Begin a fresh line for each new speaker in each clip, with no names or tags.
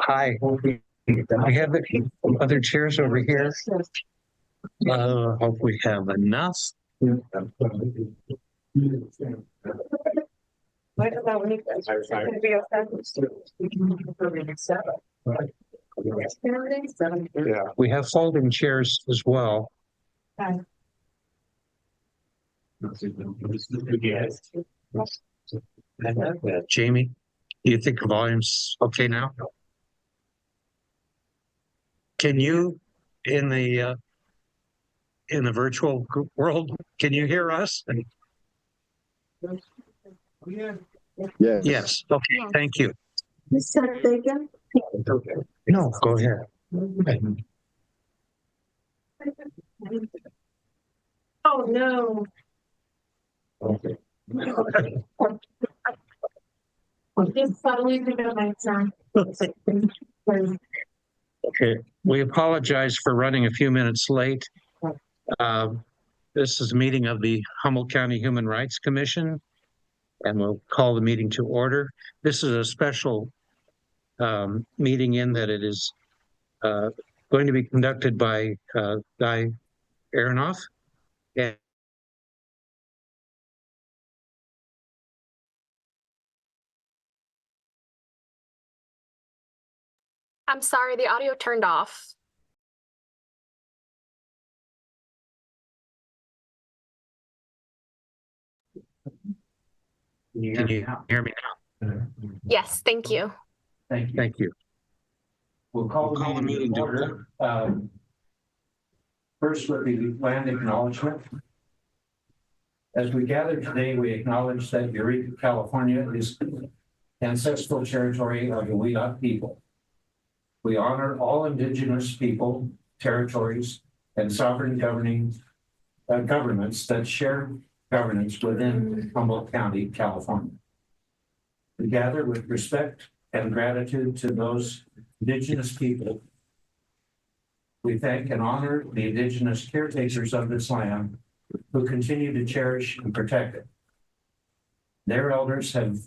Hi. We have other chairs over here. Hope we have enough. Yeah, we have folding chairs as well. Jamie, do you think the volume's okay now? Can you, in the virtual world, can you hear us?
Yes.
Yes. Okay. Thank you.
Mr. Bacon?
No, go ahead.
Oh, no.
Okay.
Just suddenly think of my son.
Okay. We apologize for running a few minutes late. This is a meeting of the Humboldt County Human Rights Commission, and we'll call the meeting to order. This is a special meeting in that it is going to be conducted by Guy Aronoff. And
I'm sorry, the audio turned off.
can you hear me now?
Yes, thank you.
Thank you. Thank you.
We'll call the meeting to order. First, with the land acknowledgement. As we gather today, we acknowledge that Eureka, California is ancestral territory of the Wendat people. We honor all indigenous people, territories, and sovereign governing governments that share governance within Humboldt County, California. We gather with respect and gratitude to those indigenous people. We thank and honor the indigenous caretakers of this land who continue to cherish and protect it. Their elders have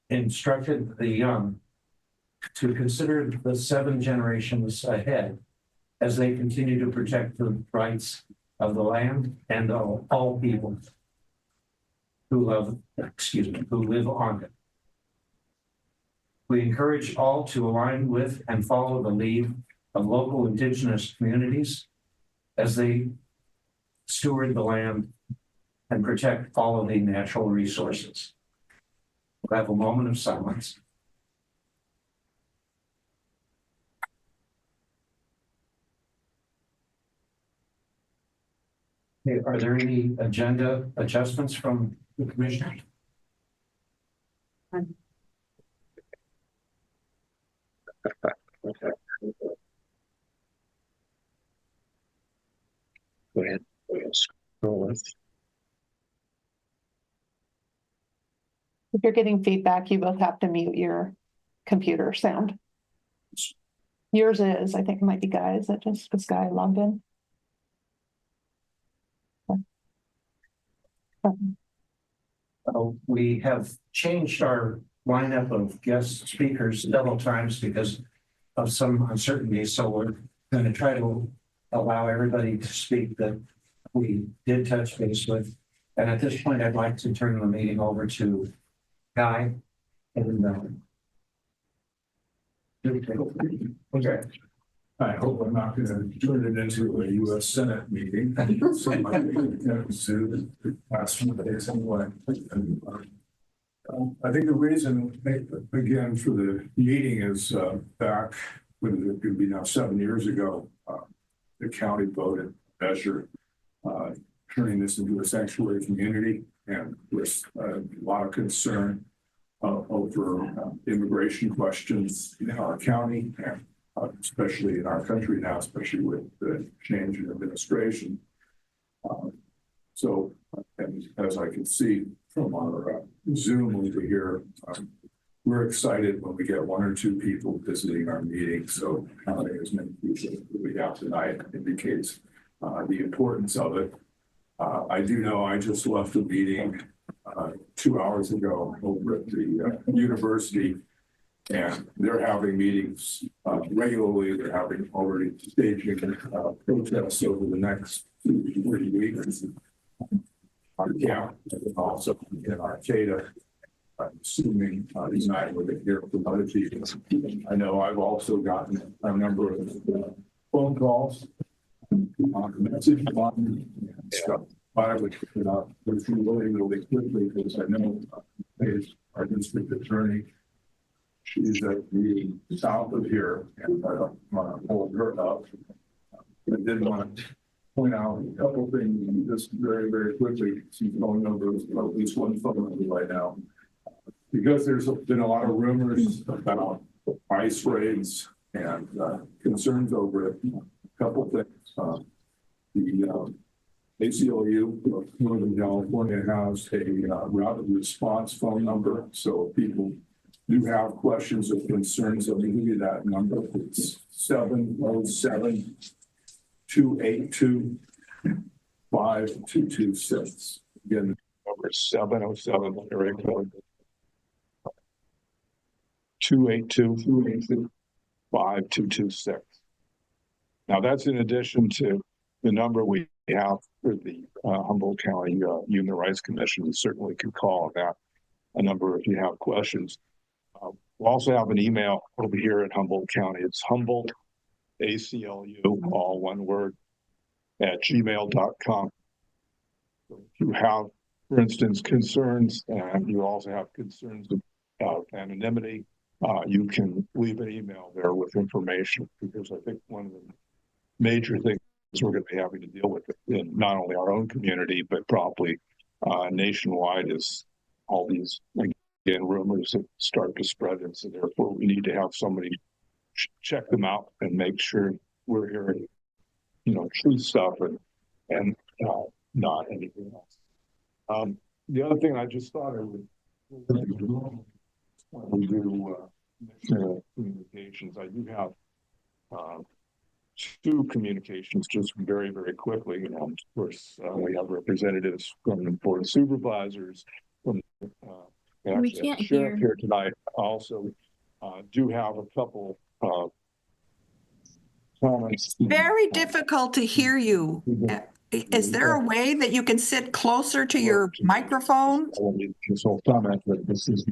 instructed the young to consider the 7 generations ahead as they continue to protect the rights of the land and all people who live on it. We encourage all to align with and follow the lead of local indigenous communities as they steward the land and protect all of the natural resources. We'll have a moment of silence. Okay, are there any agenda adjustments from the commissioner?
Go ahead. Scroll it.
If you're getting feedback, you both have to mute your computer sound. Yours is, I think it might be Guy's. That just was Guy logged in.
We have changed our lineup of guest speakers several times because of some uncertainty. So we're going to try to allow everybody to speak that we did touch base with. And at this point, I'd like to turn the meeting over to Guy. And
okay. I hope I'm not going to turn it into a U.S. Senate meeting. So I think the last few days anyway. I think the reason, again, for the meeting is back when it could be now 7 years ago, the county voted measure turning this into a sanctuary community, and with a lot of concern over immigration questions in our county, and especially in our country now, especially with the change in administration. So, and as I can see from our Zoom over here, we're excited when we get 1 or 2 people visiting our meeting. So counting as many people that we have tonight indicates the importance of it. I do know I just left a meeting 2 hours ago over at the university. And they're having meetings regularly. They're having already staging protests over the next 3 weeks. Yeah, also in Arcata. I'm assuming he's not able to hear from other people. I know I've also gotten a number of phone calls on the message line and stuff. But I would pick it up really quickly because I know our district attorney. She's at the south of here, and I don't want to hold her up. I did want to point out a couple of things just very quickly. She's phone numbers, at least one phone number right now. Because there's been a lot of rumors about ICE raids and concerns over it. A couple of things. The ACLU of Northern California has a rapid response phone number, so people do have questions or concerns. Let me give you that number. It's 707-282-5226. Again, number 707 area code 282-5226. Now that's in addition to the number we have for the Humboldt County Human Rights Commission. You certainly can call that a number if you have questions. We'll also have an email over here in Humboldt County. It's Humboldt ACLU, all one word, at gmail.com. So if you have, for instance, concerns, and you also have concerns of anonymity, you can leave an email there with information, because I think one of the major things we're going to be having to deal with in not only our own community, but probably nationwide is all these, again, rumors that start to spread. And so therefore we need to have somebody check them out and make sure we're hearing, true stuff and not anything else. The other thing I just thought I would do when we do communications, I do have two communications just very quickly. And of course, we have representatives from the Board of Supervisors, from
We can't
sheriff
hear.
here tonight. Also, do have a couple comments.
Very difficult to hear you. Is there a way that you can sit closer to your microphone?
This whole comment that this is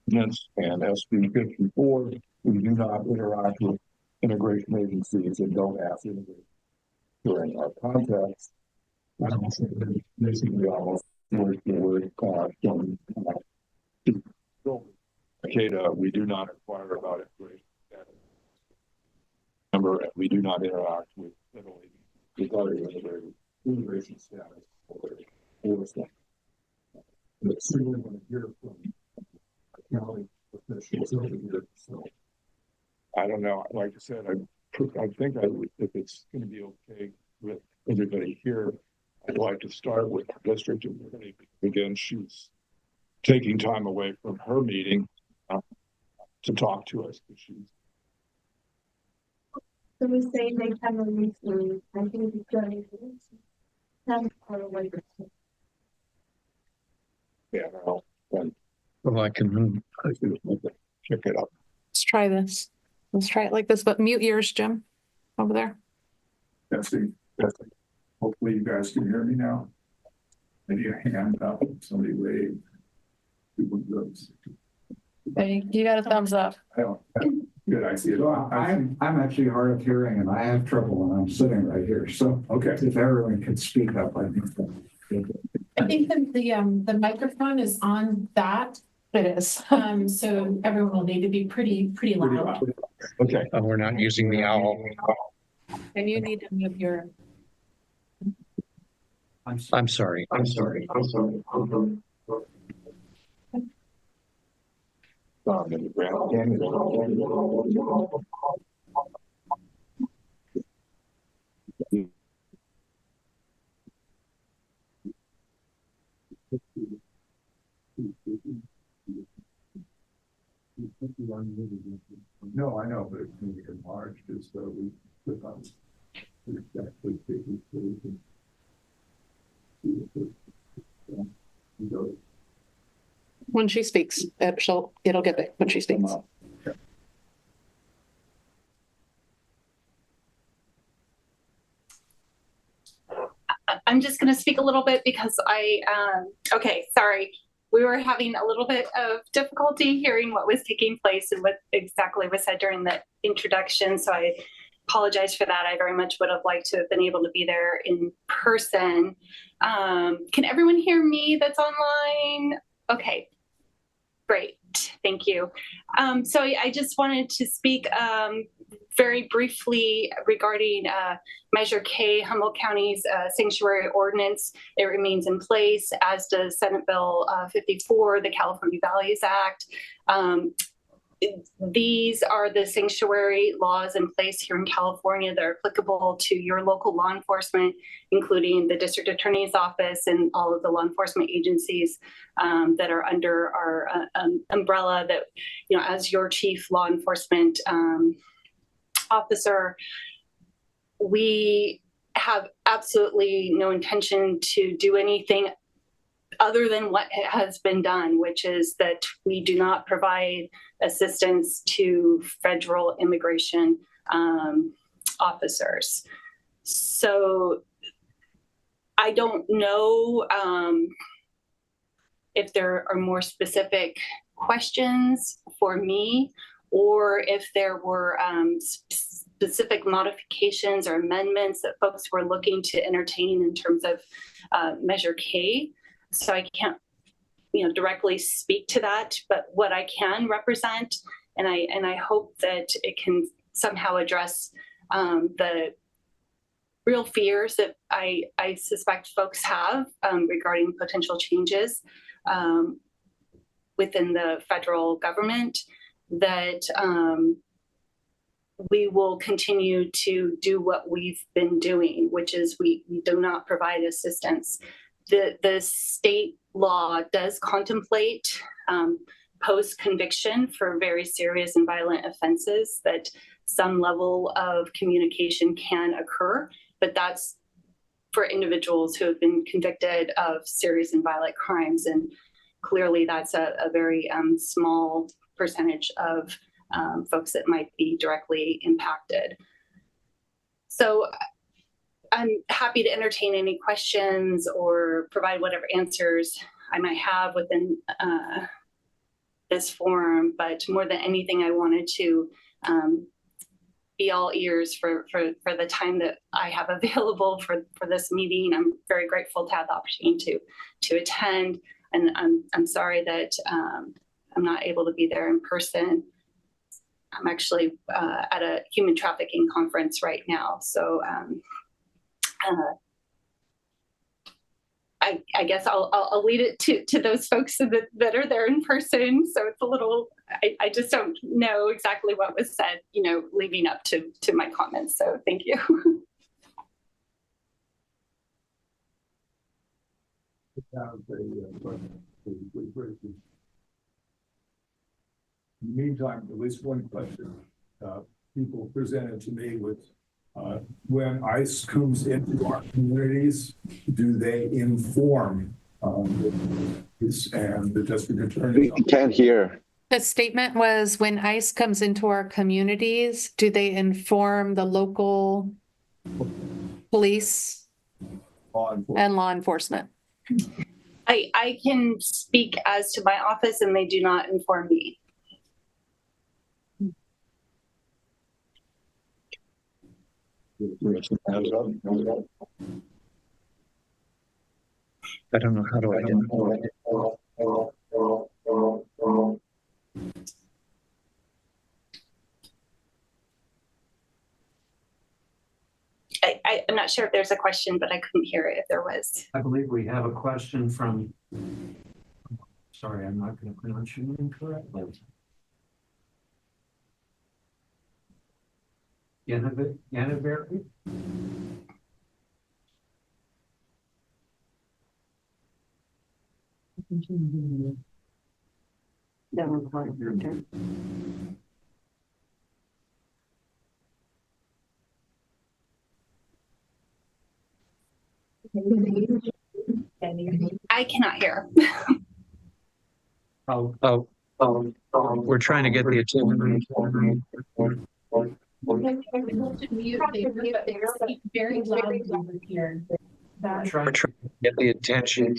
Ordinance and SB 54. We do not interact with immigration agencies and don't ask immigrants during our contacts. I don't think that basically almost word for word from Arcata, we do not inquire about immigration status. Remember, we do not interact with Italy regarding immigration status or stuff. But certainly want to hear from county officials over here. So I don't know. Like I said, I think if it's going to be okay with everybody here, I'd like to start with the district attorney. Again, she's taking time away from her meeting to talk to us.
So we say they come and meet me. I think it's good.
Yeah, well,
Well, I can
check it out.
Let's try this. Let's try it like this, but mute yours, Jim, over there.
Testing. Hopefully you guys can hear me now. Maybe a hand up, somebody wave. People goes.
Hey, you got a thumbs up.
I don't. Good, I see it.
Well, I'm actually hard of hearing and I have trouble when I'm sitting right here. So
Okay.
if everyone could speak up, I think that.
I think that the microphone is on that,
It is.
so everyone will need to be pretty loud.
Okay.
we're not using the owl.
And you need to mute your.
I'm sorry.
No, I know, but it's going to be enlarged as though we put on. Exactly.
when she speaks. It'll get it when she speaks.
I'm just going to speak a little bit because okay, sorry. We were having a little bit of difficulty hearing what was taking place and what exactly was said during the introduction. So I apologize for that. I very much would have liked to have been able to be there in person. Can everyone hear me that's online? Okay, great. Thank you. So I just wanted to speak very briefly regarding Measure K, Humboldt County's sanctuary ordinance. It remains in place, as does Senate Bill 54, the California Values Act. These are the sanctuary laws in place here in California that are applicable to your local law enforcement, including the district attorney's office and all of the law enforcement agencies that are under our umbrella that, you know, as your chief law enforcement officer, we have absolutely no intention to do anything other than what has been done, which is that we do not provide assistance to federal immigration officers. So I don't know if there are more specific questions for me, or if there were specific modifications or amendments that folks were looking to entertain in terms of Measure K. So I can't, you know, directly speak to that, but what I can represent, and I hope that it can somehow address the real fears that I suspect folks have regarding potential changes within the federal government, that we will continue to do what we've been doing, which is we do not provide assistance. The state law does contemplate post-conviction for very serious and violent offenses that some level of communication can occur, but that's for individuals who have been convicted of serious and violent crimes. And clearly that's a very small percentage of folks that might be directly impacted. So I'm happy to entertain any questions or provide whatever answers I might have within this forum, but more than anything, I wanted to be all ears for the time that I have available for this meeting. I'm very grateful to have the opportunity to attend, and I'm sorry that I'm not able to be there in person. I'm actually at a human trafficking conference right now, so I guess I'll lead it to those folks that are there in person. So it's a little, I just don't know exactly what was said, you know, leading up to my comments. So thank you.
In the meantime, at least one question. People presented to me with when ICE comes into our communities, do they inform this and the district attorney?
We can't hear.
The statement was, when ICE comes into our communities, do they inform the local police and law enforcement?
I can speak as to my office, and they do not inform me.
I don't know how to identify it.
I'm not sure if there's a question, but I couldn't hear it if there was.
I believe we have a question from, sorry, I'm not going to pronounce your name correctly. Yanaberry?
I cannot hear.
We're trying to get the attention.
Very loud over here.
We're trying to get the attention.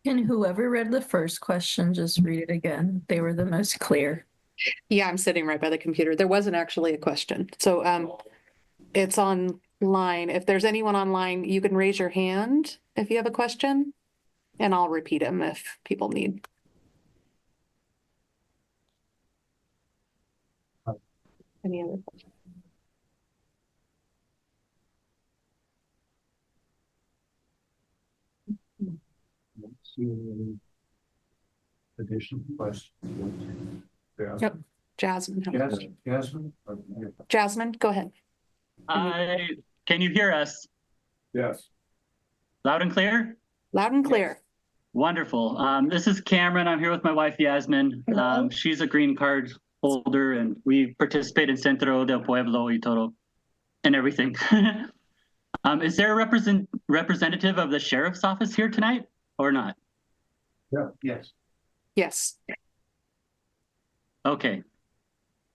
Can whoever read the first question just read it again? They were the most clear.
Yeah, I'm sitting right by the computer. There wasn't actually a question. So it's online. If there's anyone online, you can raise your hand if you have a question, and I'll repeat them if people need. Any other questions?
Additional questions?
Yep. Jasmine.
Jasmine?
Jasmine, go ahead.
Can you hear us
Yes.
loud and clear?
Loud and clear.
Wonderful. This is Cameron. I'm here with my wife, Yasmin. She's a green card holder, and we participate in Centro del Pueblo y todo and everything. Is there a representative of the sheriff's office here tonight or not?
Yeah. Yes.
Yes.
Okay.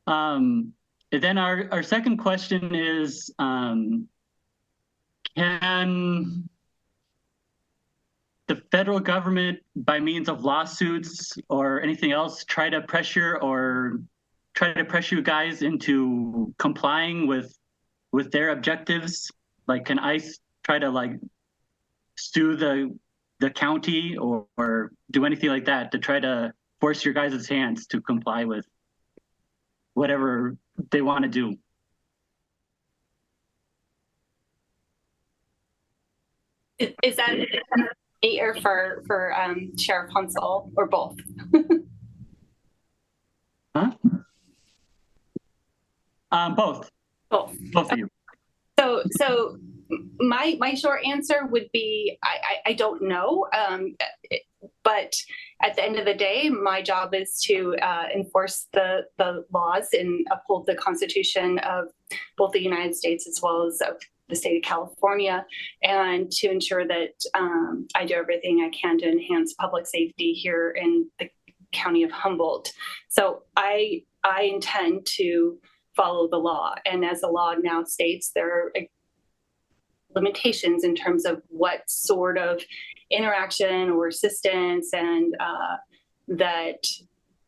Then our second question is, can the federal government, by means of lawsuits or anything else, try to pressure you guys into complying with their objectives? Like, can ICE try to sue the county or do anything like that to try to force your guys' hands to comply with whatever they want to do?
Is that me or for Sheriff Hansel or both?
Huh? Both. Both of you.
So my short answer would be I don't know. But at the end of the day, my job is to enforce the laws and uphold the Constitution of both the United States as well as of the state of California, and to ensure that I do everything I can to enhance public safety here in the county of Humboldt. So I intend to follow the law. And as the law now states, there are limitations in terms of what sort of interaction or assistance and that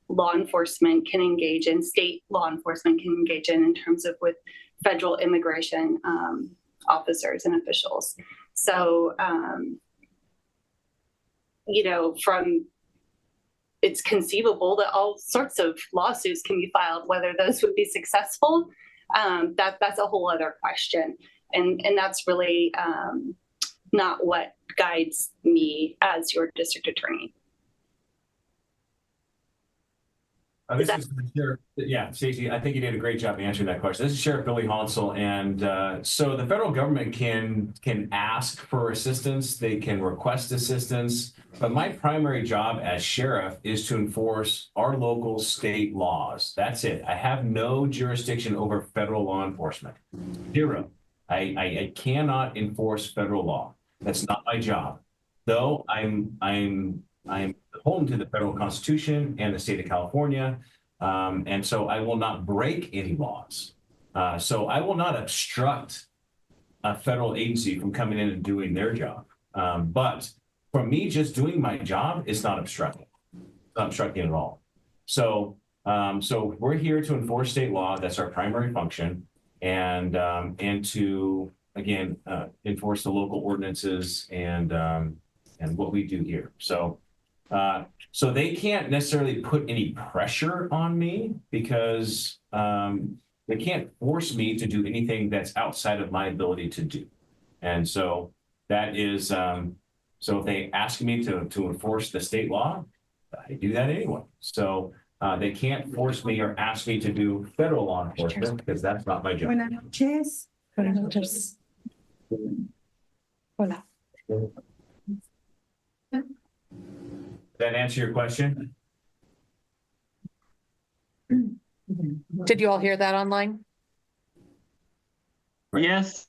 law enforcement can engage in, state law enforcement can engage in terms of with federal immigration officers and officials. So, from it's conceivable that all sorts of lawsuits can be filed. Whether those would be successful, that's a whole other question. And that's really not what guides me as your district attorney.
Yeah, Stacey, I think you did a great job answering that question. This is Sheriff Billy Hansel, and so the federal government can ask for assistance, they can request assistance, but my primary job as sheriff is to enforce our local state laws. That's it. I have no jurisdiction over federal law enforcement. Zero. I cannot enforce federal law. That's not my job. Though I'm home to the federal Constitution and the state of California, and so I will not break any laws. So I will not obstruct a federal agency from coming in and doing their job. But for me, just doing my job is not obstructing. It's not obstructing at all. So we're here to enforce state law. That's our primary function, and to again enforce the local ordinances and what we do here. So they can't necessarily put any pressure on me because they can't force me to do anything that's outside of my ability to do. And so that is, so if they ask me to enforce the state law, I do that anyway. So they can't force me or ask me to do federal law enforcement because that's not my job.
Buenas noches.
Buenas noches. Hola.
That answer your question?
Did you all hear that online?
Yes,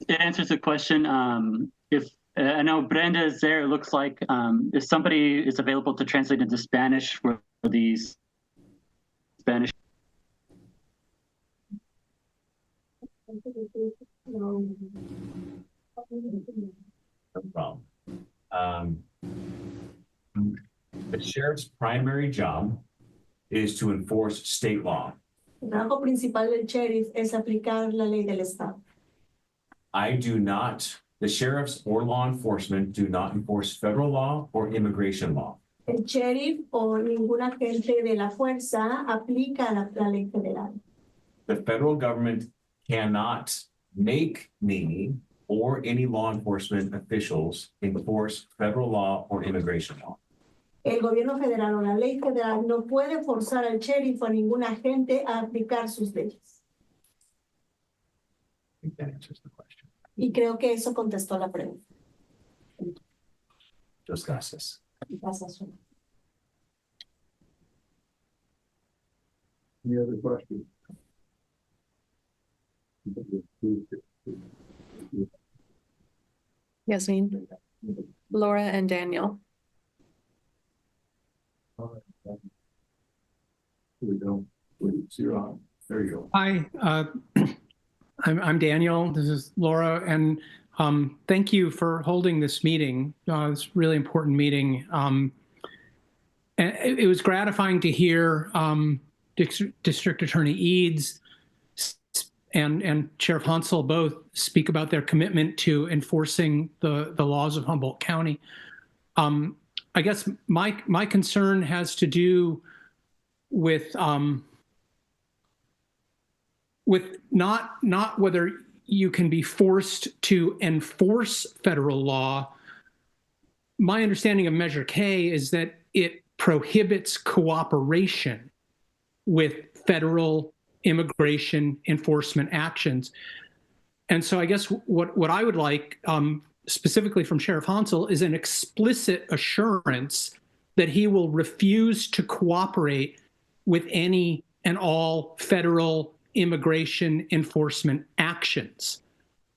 it answers the question. I know Brenda is there. It looks like if somebody is available to translate into Spanish for these Spanish.
No problem. The sheriff's primary job is to enforce state law.
El trabajo principal del sheriff es aplicar la ley del estado.
The sheriffs or law enforcement do not enforce federal law or immigration law.
El sheriff o ningún agente de la fuerza aplica la ley federal.
The federal government cannot make me or any law enforcement officials enforce federal law or immigration law.
El gobierno federal o la ley federal no puede forzar al sheriff o a ningún agente a aplicar sus leyes.
I think that answers the question.
Y creo que eso contestó la pregunta.
Just gracias.
Gracias.
Any other questions?
Yasmin, Laura, and Daniel.
We don't, you're on. There you go.
Hi, I'm Daniel. This is Laura, and thank you for holding this meeting. It's a really important meeting. And it was gratifying to hear District Attorney Eads and Sheriff Hansel both speak about their commitment to enforcing the laws of Humboldt County. I guess my concern has to do with not whether you can be forced to enforce federal law. My understanding of Measure K is that it prohibits cooperation with federal immigration enforcement actions. And so I guess what I would like specifically from Sheriff Hansel is an explicit assurance that he will refuse to cooperate with any and all federal immigration enforcement actions.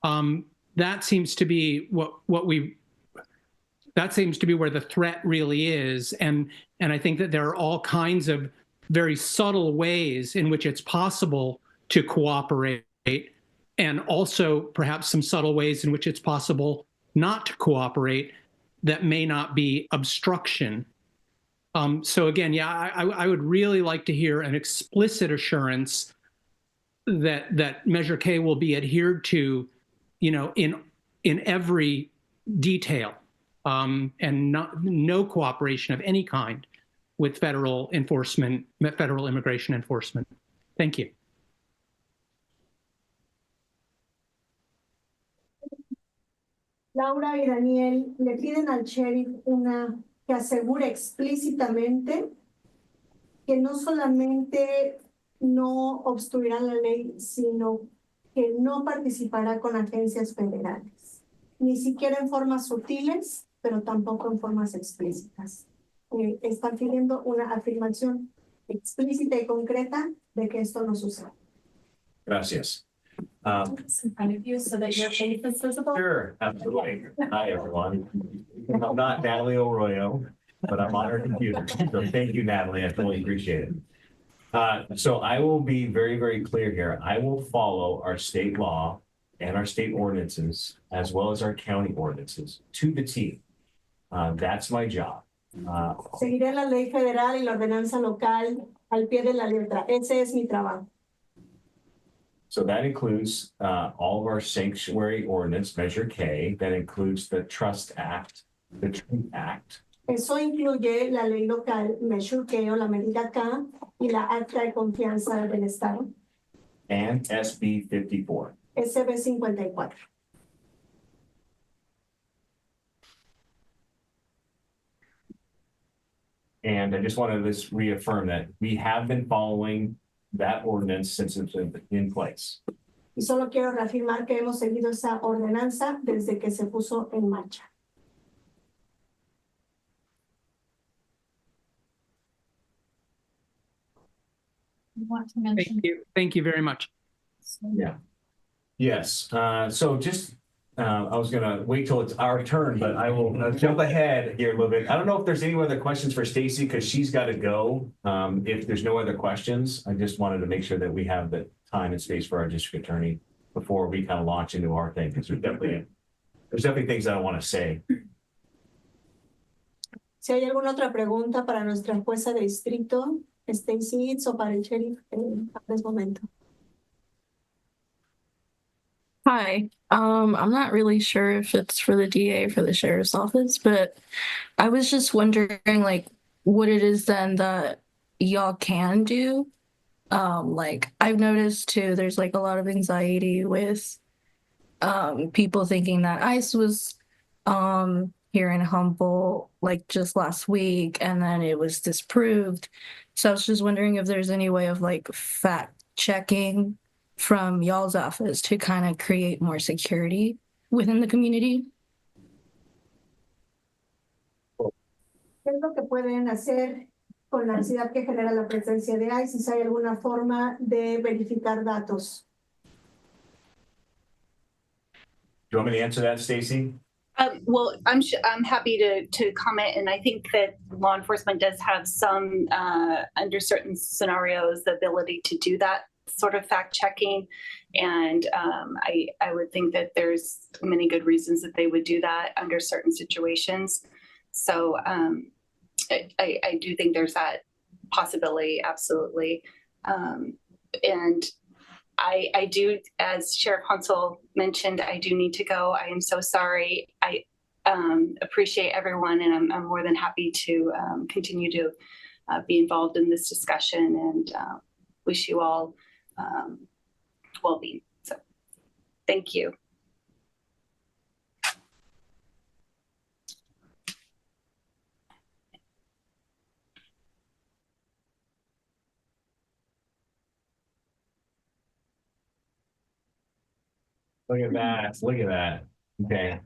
That seems to be that seems to be where the threat really is. And I think that there are all kinds of very subtle ways in which it's possible to cooperate, and also perhaps some subtle ways in which it's possible not to cooperate that may not be obstruction. So again, yeah, I would really like to hear an explicit assurance that Measure K will be adhered to, in every detail, and no cooperation of any kind with federal immigration enforcement. Thank you.
Laura y Daniel le piden al sheriff que asegure explícitamente que no solamente no obstruirá la ley, sino que no participará con agencias federales, ni siquiera en formas sutiles, pero tampoco en formas explícitas. Están pidiendo una afirmación explícita y concreta de que esto no sucede.
Gracias.
In front of you so that your face is visible.
Sure, absolutely. Hi, everyone. I'm not Natalie Arroyo, but I'm on her computer. So thank you, Natalie. I totally appreciate it. So I will be very, very clear here. I will follow our state law and our state ordinances, as well as our county ordinances, to the T. That's my job.
Seguiré la ley federal y la ordenanza local al pie de la letra. Ese es mi trabajo.
So that includes all of our sanctuary ordinance, Measure K. That includes the Trust Act, the Truth Act.
Eso incluye la ley local, Measure K o la medida K, y la Acta de Confianza del Estado.
And SB 54.
SB 54.
And I just wanted to reaffirm that we have been following that ordinance since it's been in place.
Y solo quiero reafirmar que hemos seguido esa ordenanza desde que se puso en marcha.
You want to mention?
Thank you very much.
Yeah. Yes. So just I was gonna wait till it's our turn, but I will jump ahead here a little bit. I don't know if there's any other questions for Stacy because she's got to go. If there's no other questions, I just wanted to make sure that we have the time and space for our district attorney before we kind of launch into our thing, because there's definitely things that I want to say.
Si hay alguna otra pregunta para nuestra jueza de distrito, Stacy Itz, o para el sheriff, es momento.
Hi, I'm not really sure if it's for the DA or for the sheriff's office, but I was just wondering like what it is then that y'all can do. Like I've noticed too, there's like a lot of anxiety with people thinking that ICE was here in Humboldt like just last week and then it was disproved. So I was just wondering if there's any way of like fact checking from y'all's office to kind of create more security within the community.
¿Qué es lo que pueden hacer con la ansiedad que genera la presencia de ICE? Si hay alguna forma de verificar datos.
Do you want me to answer that, Stacy?
Well, I'm happy to comment, and I think that law enforcement does have some, under certain scenarios, the ability to do that sort of fact checking, and I would think that there's many good reasons that they would do that under certain situations. So I do think there's that possibility, absolutely, and. I do, as Sheriff Hansel mentioned, I do need to go. I am so sorry. I appreciate everyone, and I'm more than happy to continue to be involved in this discussion, and wish you all well-being. So thank you.
Look at that. Look at that. Okay.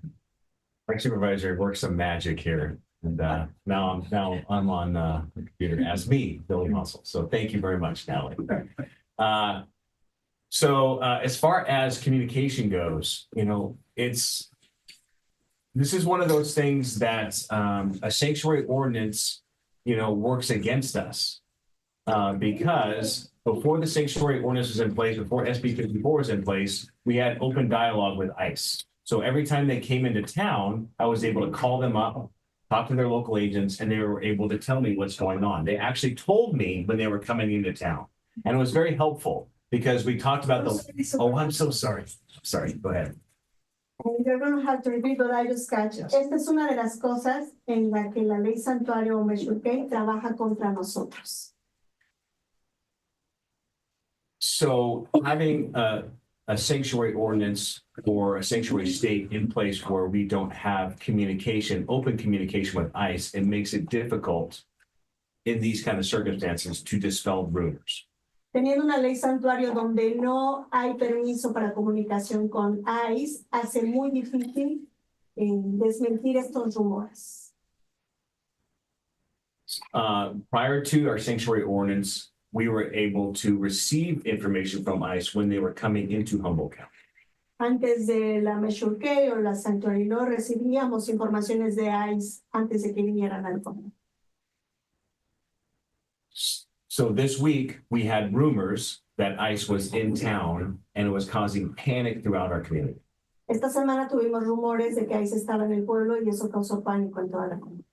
Our supervisor works some magic here. And now I'm on the computer as me, Billy Muscle. So thank you very much, Natalie. So as far as communication goes, you know, this is one of those things that a sanctuary ordinance, you know, works against us because before the sanctuary ordinance was in place, before SB 54 was in place, we had open dialogue with ICE. So every time they came into town, I was able to call them up, talk to their local agents, and they were able to tell me what's going on. They actually told me when they were coming into town. And it was very helpful because we talked about oh, I'm so sorry. Sorry, go ahead.
You're going to have to repeat what I just got. Esta es una de las cosas en la que la ley santuario o Meshulkei trabaja contra nosotros.
So having a sanctuary ordinance or a sanctuary state in place where we don't have communication, open communication with ICE, it makes it difficult in these kind of circumstances to dispel rumors.
Teniendo una ley santuario donde no hay permiso para comunicación con ICE, hace muy difícil desmentir estos rumores.
Prior to our sanctuary ordinance, we were able to receive information from ICE when they were coming into Humboldt County.
Antes de la Meshulkei o la Sanctuary Law, recibíamos informaciones de ICE antes de que vinieran al condado.
So this week, we had rumors that ICE was in town and it was causing panic throughout our community.
Esta semana tuvimos rumores de que ICE estaba en el pueblo y eso causó pánico en toda la comunidad.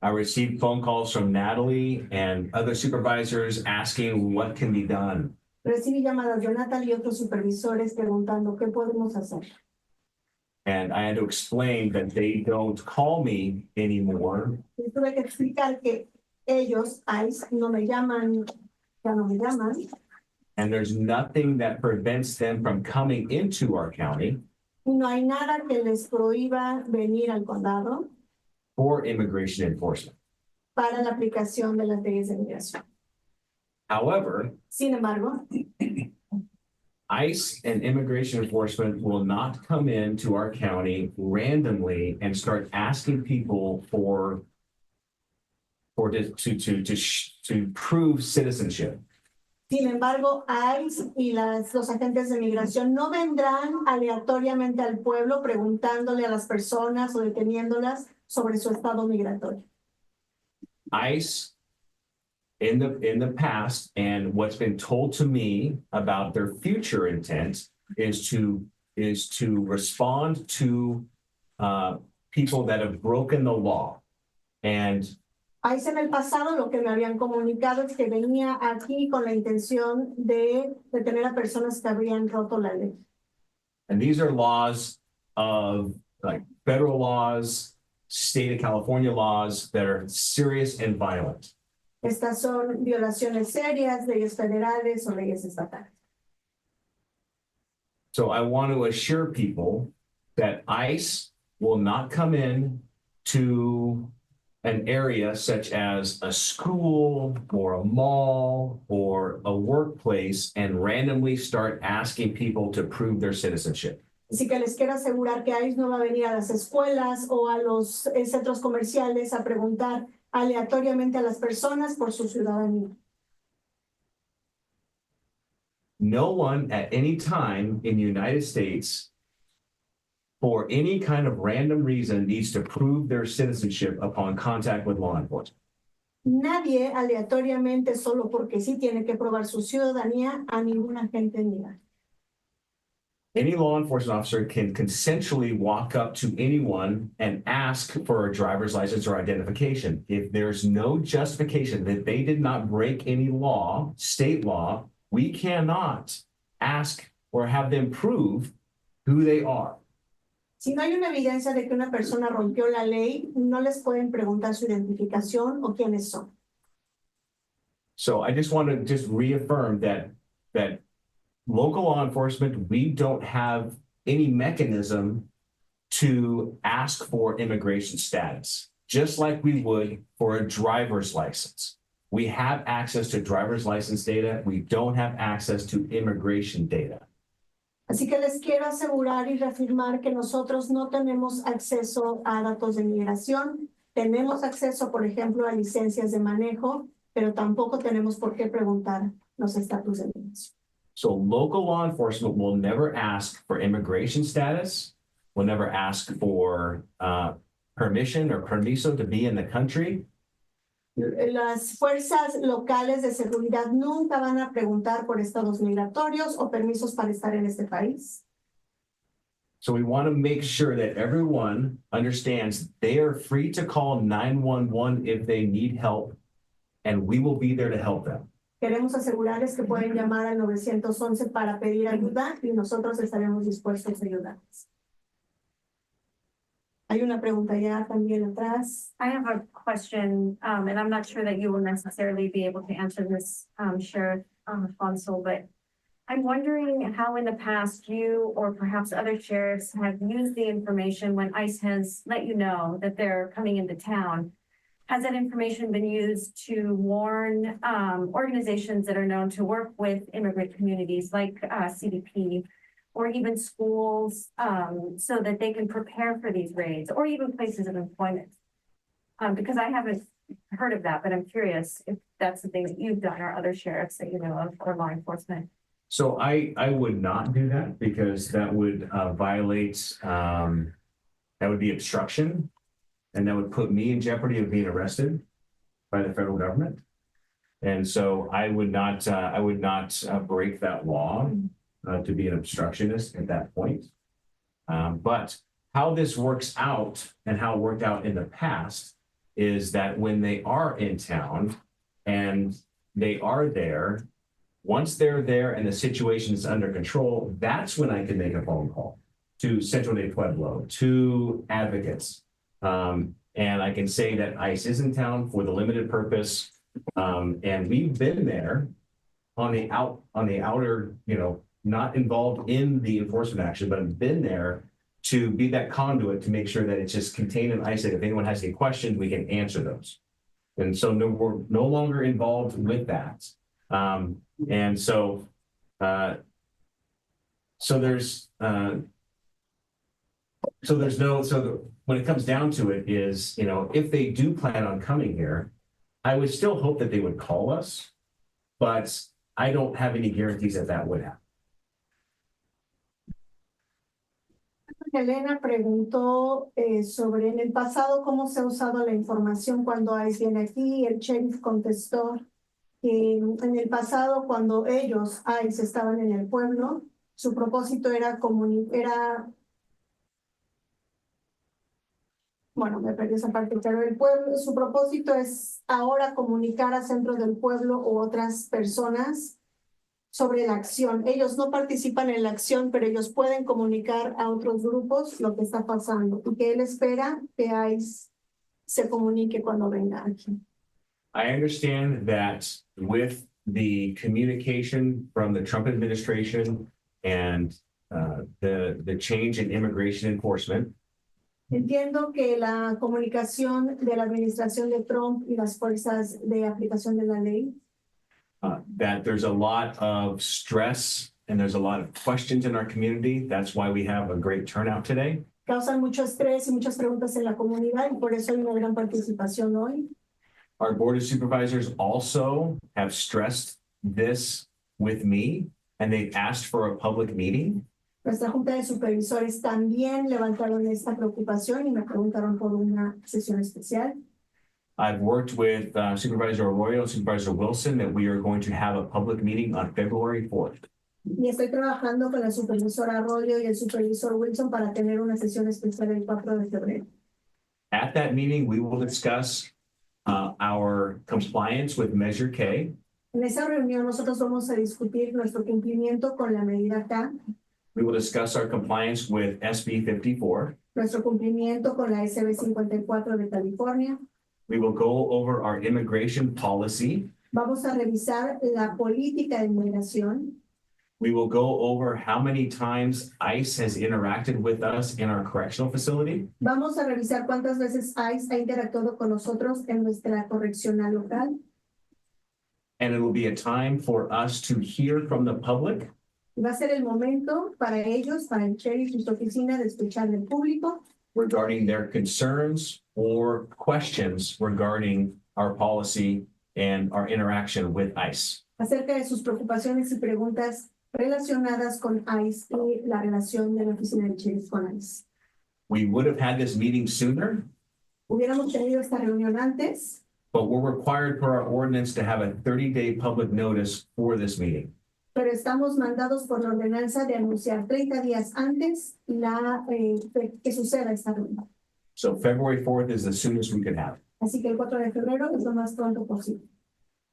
I received phone calls from Natalie and other supervisors asking what can be done.
Recibí llamadas de Natalie y otros supervisores preguntando qué podemos hacer.
And I had to explain that they don't call me anymore.
Y tuve que explicar que ellos, ICE, no me llaman, ya no me llaman.
And there's nothing that prevents them from coming into our county.
Y no hay nada que les prohíba venir al condado
For immigration enforcement.
para la aplicación de las leyes de migración.
However,
Sin embargo,
ICE and immigration enforcement will not come into our county randomly and start asking people to prove citizenship.
Sin embargo, ICE y los agentes de migración no vendrán aleatoriamente al pueblo preguntándole a las personas o deteniéndolas sobre su estado migratorio.
ICE in the past, and what's been told to me about their future intent is to respond to people that have broken the law. And
ICE en el pasado lo que me habían comunicado es que venía aquí con la intención de detener a personas que habrían roto la ley.
And these are laws of like federal laws, state of California laws that are serious and violent.
Estas son violaciones serias, leyes federales o leyes estatales.
So I want to assure people that ICE will not come in to an area such as a school or a mall or a workplace and randomly start asking people to prove their citizenship.
Así que les quiero asegurar que ICE no va a venir a las escuelas o a los centros comerciales a preguntar aleatoriamente a las personas por su ciudadanía.
No one at any time in the United States for any kind of random reason needs to prove their citizenship upon contact with law enforcement.
Nadie aleatoriamente solo porque sí tiene que probar su ciudadanía a ningún agente migratorio.
Any law enforcement officer can consensually walk up to anyone and ask for a driver's license or identification. If there's no justification that they did not break any law, state law, we cannot ask or have them prove who they are.
Si no hay una evidencia de que una persona rompió la ley, no les pueden preguntar su identificación o quiénes son.
So I just want to just reaffirm that local law enforcement, we don't have any mechanism to ask for immigration status, just like we would for a driver's license. We have access to driver's license data. We don't have access to immigration data.
Así que les quiero asegurar y reafirmar que nosotros no tenemos acceso a datos de migración. Tenemos acceso, por ejemplo, a licencias de manejo, pero tampoco tenemos por qué preguntar los estatus de migración.
So local law enforcement will never ask for immigration status, will never ask for permission or permiso to be in the country.
Las fuerzas locales de seguridad nunca van a preguntar por estados migratorios o permisos para estar en este país.
So we want to make sure that everyone understands they are free to call 911 if they need help, and we will be there to help them.
Queremos asegurarles que pueden llamar al 911 para pedir ayuda y nosotros estaremos dispuestos a ayudarles. Hay una pregunta ya también atrás.
I have a question, and I'm not sure that you will necessarily be able to answer this, Sheriff Alfonso, but I'm wondering how in the past you or perhaps other sheriffs have used the information when ICE has let you know that they're coming into town. Has that information been used to warn organizations that are known to work with immigrant communities like CDP or even schools so that they can prepare for these raids or even places of employment? Because I haven't heard of that, but I'm curious if that's something that you've done or other sheriffs that you know of or law enforcement.
So I would not do that because that would violate, that would be obstruction. And that would put me in jeopardy of being arrested by the federal government. And so I would not break that law to be an obstructionist at that point. But how this works out and how it worked out in the past is that when they are in town and they are there, once they're there and the situation is under control, that's when I can make a phone call to Centro de Pueblo, to advocates. And I can say that ICE is in town for the limited purpose. And we've been there on the outer, not involved in the enforcement action, but have been there to be that conduit to make sure that it's just contained in ICE. That if anyone has any questions, we can answer those. And so we're no longer involved with that. And so when it comes down to it is, if they do plan on coming here, I would still hope that they would call us, but I don't have any guarantees that that would happen.
Elena preguntó sobre en el pasado cómo se ha usado la información cuando ICE viene aquí. El sheriff contestó que en el pasado, cuando ellos, ICE, estaban en el pueblo, su propósito era bueno, me perdí esa parte, pero el pueblo, su propósito es ahora comunicar a centros del pueblo u otras personas sobre la acción. Ellos no participan en la acción, pero ellos pueden comunicar a otros grupos lo que está pasando y que él espera que ICE se comunique cuando venga aquí.
I understand that with the communication from the Trump administration and the change in immigration enforcement,
Entiendo que la comunicación de la administración de Trump y las fuerzas de aplicación de la ley,
that there's a lot of stress and there's a lot of questions in our community. That's why we have a great turnout today.
causan mucho estrés y muchas preguntas en la comunidad y por eso hay una gran participación hoy.
Our Board of Supervisors also have stressed this with me, and they've asked for a public meeting.
Nuestra Junta de Supervisores también levantaron esta preocupación y me preguntaron por una sesión especial.
I've worked with Supervisor Arroyo and Supervisor Wilson that we are going to have a public meeting on February 4th.
Y estoy trabajando con la supervisora Arroyo y el supervisor Wilson para tener una sesión especial el 4 de febrero.
At that meeting, we will discuss our compliance with Measure K.
En esa reunión nosotros vamos a discutir nuestro cumplimiento con la medida K,
We will discuss our compliance with SB 54.
nuestro cumplimiento con la SB 54 de California.
We will go over our immigration policy.
Vamos a revisar la política de inmigración.
We will go over how many times ICE has interacted with us in our correctional facility.
Vamos a revisar cuántas veces ICE ha interactuado con nosotros en nuestra correccional local.
And it will be a time for us to hear from the public
Va a ser el momento para ellos, para el sheriff y su oficina, de escuchar del público
regarding their concerns or questions regarding our policy and our interaction with ICE.
acerca de sus preocupaciones y preguntas relacionadas con ICE y la relación de la oficina del sheriff con ICE.
We would have had this meeting sooner,
Hubiéramos tenido esta reunión antes,
but we're required per our ordinance to have a 30-day public notice for this meeting.
pero estamos mandados por la ordenanza de anunciar 30 días antes que suceda esta reunión.
So February 4th is the soonest we could have.
Así que el 4 de febrero es lo más pronto posible.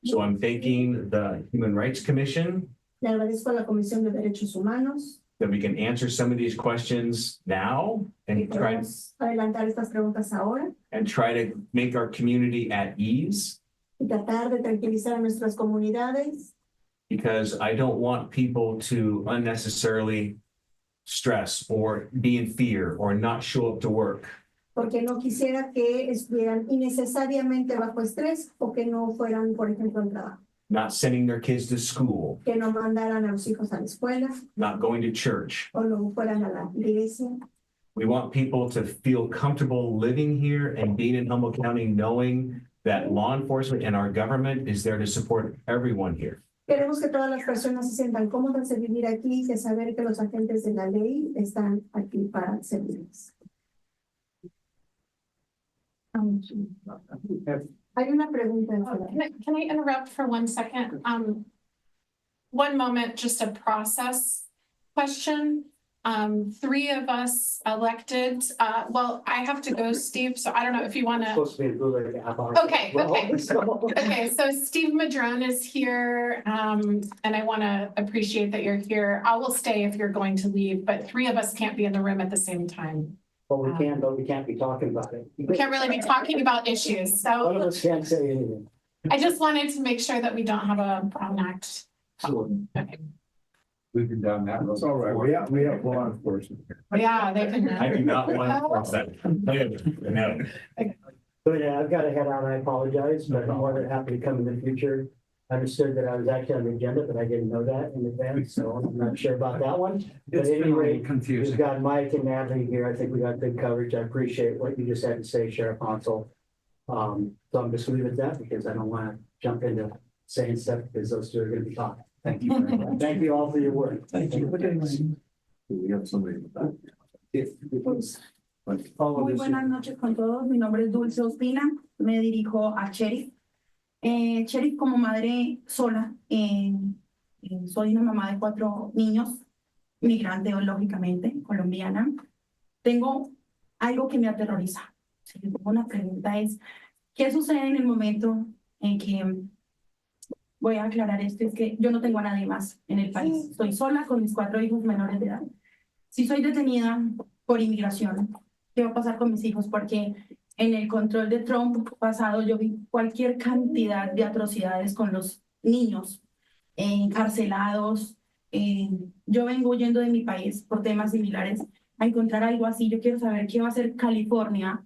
So I'm thanking the Human Rights Commission
Le agradezco a la Comisión de Derechos Humanos
that we can answer some of these questions now
y
and
podemos adelantar estas preguntas ahora
try to make our community at ease,
y tratar de tranquilizar a nuestras comunidades,
because I don't want people to unnecessarily stress or be in fear or not show up to work.
porque no quisiera que estuvieran innecesariamente bajo estrés o que no fueran, por ejemplo, al trabajo,
Not sending their kids to school,
que no mandaran a los hijos a la escuela
not going to church.
o no fueran a la iglesia.
We want people to feel comfortable living here and being in Humboldt County, knowing that law enforcement and our government is there to support everyone here.
Queremos que todas las personas se sientan cómodas de vivir aquí y de saber que los agentes de la ley están aquí para servirles. Hay una pregunta.
Can I interrupt for 1 second? 1 moment, just a process question. 3 of us elected, well, I have to go, Steve, so I don't know if you want to. Okay, okay. Okay, so Steve Madrone is here, and I want to appreciate that you're here. I will stay if you're going to leave, but 3 of us can't be in the room at the same time.
Well, we can, but we can't be talking about it.
We can't really be talking about issues,
One of
so
us can't say anything.
I just wanted to make sure that we don't have a Brown Act. Okay.
We've been down that road.
It's all right. We have law enforcement here.
Yeah, they can.
I do not want to force that. No.
But I've got to head out. I apologize, but I'm more than happy to come in the future. I understood that I was actually on the agenda, but I didn't know that in advance, so I'm not sure about that one. But
It's been a little
anyway, we've
confusing.
got Mike and Natalie here. I think we got good coverage. I appreciate what you just had to say, Sheriff Hansel. So I'm just leaving it at that because I don't want to jump into saying stuff because those 2 are going to be talking.
Thank you very much.
Thank you all for your work.
Thank you.
We have somebody in the back.
Muy buenas noches con todos. Mi nombre es Dulce Ospina. Me dirijo a Sheriff. Sheriff, como madre sola, soy una mamá de 4 niños, migrante, lógicamente, colombiana. Tengo algo que me aterroriza. Si le pongo una pregunta es, ¿qué sucede en el momento en que, voy a aclarar esto, es que yo no tengo a nadie más en el país? Estoy sola con mis 4 hijos menores de edad. Si soy detenida por inmigración, ¿qué va a pasar con mis hijos? Porque en el control de Trump pasado yo vi cualquier cantidad de atrocidades con los niños encarcelados. Yo vengo huyendo de mi país por temas similares a encontrar algo así. Yo quiero saber qué va a hacer California.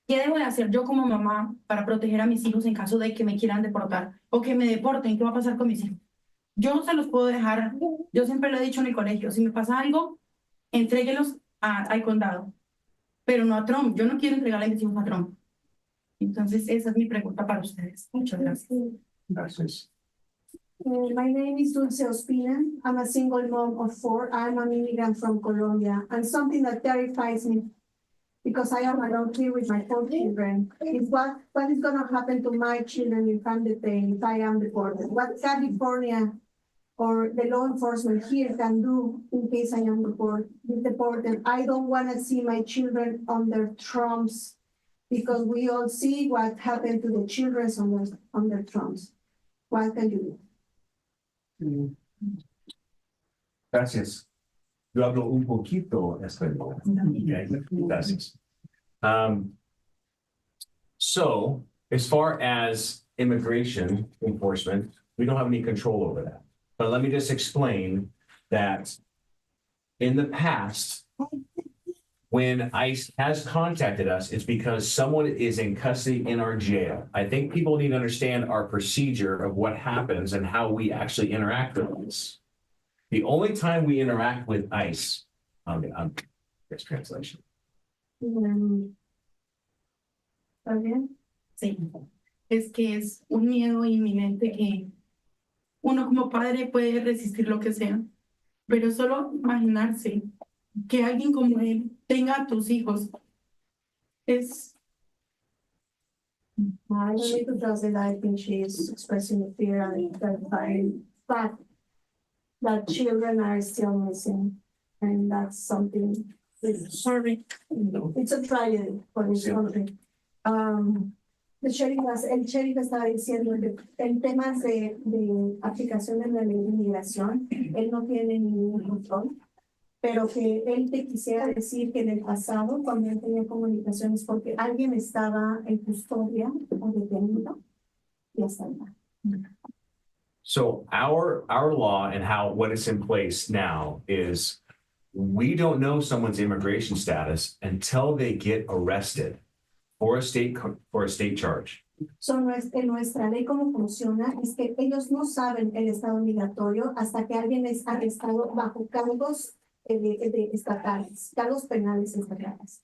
¿Qué debo de hacer yo como mamá para proteger a mis hijos en caso de que me quieran deportar o que me deporten? ¿Qué va a pasar con mis hijos? Yo se los puedo dejar, yo siempre lo he dicho en el colegio, si me pasa algo, entréguelos al condado, pero no a Trump. Yo no quiero entregarle a mis hijos a Trump. Entonces, esa es mi pregunta para ustedes. Muchas gracias.
Gracias.
My name is Dulce Ospina. I'm a single mom of 4. I'm an immigrant from Colombia. And something that terrifies me, because I am alone here with my 4 children, is what is going to happen to my children if I'm detained, if I am deported. What California or the law enforcement here can do in case I am deported. I don't want to see my children under Trump's, because we all see what happened to the children under Trump's. What can you do?
Gracias. Yo hablo un poquito español. Okay, gracias. So, as far as immigration enforcement, we don't have any control over that. But let me just explain that in the past, when ICE has contacted us, it's because someone is in custody in our jail. I think people need to understand our procedure of what happens and how we actually interact with ICE. The only time we interact with ICE, this translation.
¿Está bien? Sí. Es que es un miedo inminente que uno como padre puede resistir lo que sea, pero solo imaginarse que alguien como él tenga a tus hijos es...
I don't need to translate. I think she is expressing the fear and the fact that children are still missing. And that's something,
Sorry.
it's a tragedy for this country. El sheriff estaba diciendo que en temas de aplicación de la ley de inmigración, él no tiene ningún control, pero que él te quisiera decir que en el pasado, cuando él tenía comunicaciones, porque alguien estaba en custodia o detenido, y hasta allá.
So our law and what is in place now is we don't know someone's immigration status until they get arrested for a state charge.
So, en nuestra ley, cómo funciona es que ellos no saben el estado migratorio hasta que alguien es arrestado bajo cargos estatales, cargos penales estatales.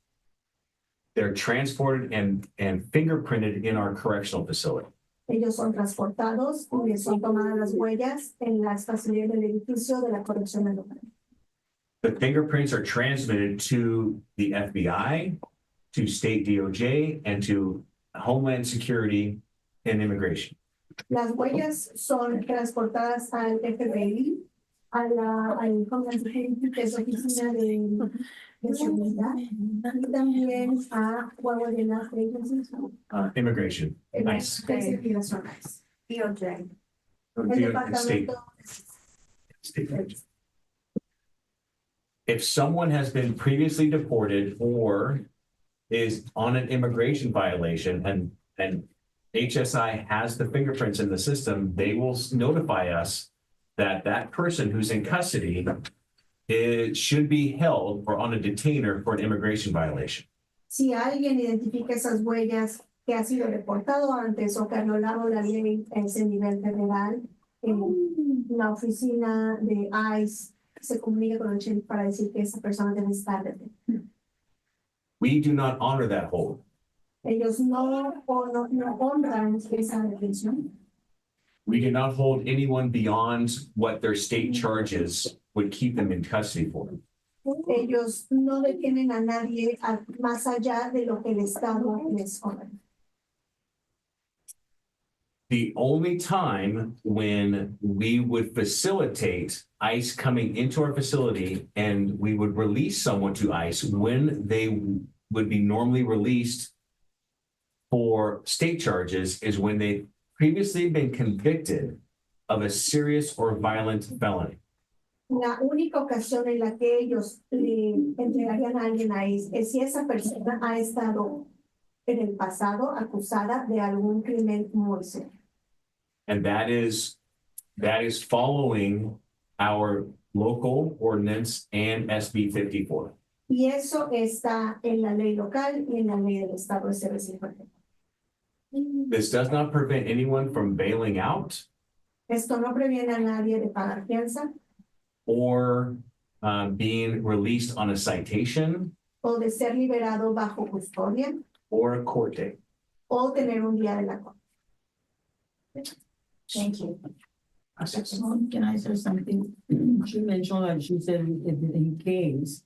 They're transported and fingerprinted in our correctional facility.
Ellos son transportados y les son tomadas las huellas en las facilidades del edificio de la corrección local.
The fingerprints are transmitted to the FBI, to state DOJ, and to Homeland Security and Immigration.
Las huellas son transportadas al FBI, al Homeland Security, que es oficina de seguridad, y también a las agencies.
Immigration, nice.
Investigaciones. DOJ.
State. If someone has been previously deported or is on an immigration violation and HSI has the fingerprints in the system, they will notify us that person who's in custody should be held or on a detainer for an immigration violation.
Si alguien identifica esas huellas que ha sido deportado antes o que ha violado la ley en ese nivel federal, la oficina de ICE se comunica con el sheriff para decir que esa persona debe estar detenida.
We do not honor that hold.
Ellos no honran esa detención.
We cannot hold anyone beyond what their state charges would keep them in custody for.
Ellos no detienen a nadie más allá de lo que el Estado les ordena.
The only time when we would facilitate ICE coming into our facility and we would release someone to ICE when they would be normally released for state charges is when they've previously been convicted of a serious or violent felony.
La única ocasión en la que ellos le entregarían a alguien ahí es si esa persona ha estado en el pasado acusada de algún crimen muy serio.
And that is following our local ordinance and SB 54.
Y eso está en la ley local y en la ley del Estado de Servicio.
This does not prevent anyone from bailing out
Esto no previene a nadie de pagar fianza
or being released on a citation
o de ser liberado bajo custodia
or a court date.
o tener un día de la corte.
Thank you.
Can I say something? She mentioned that she said if in case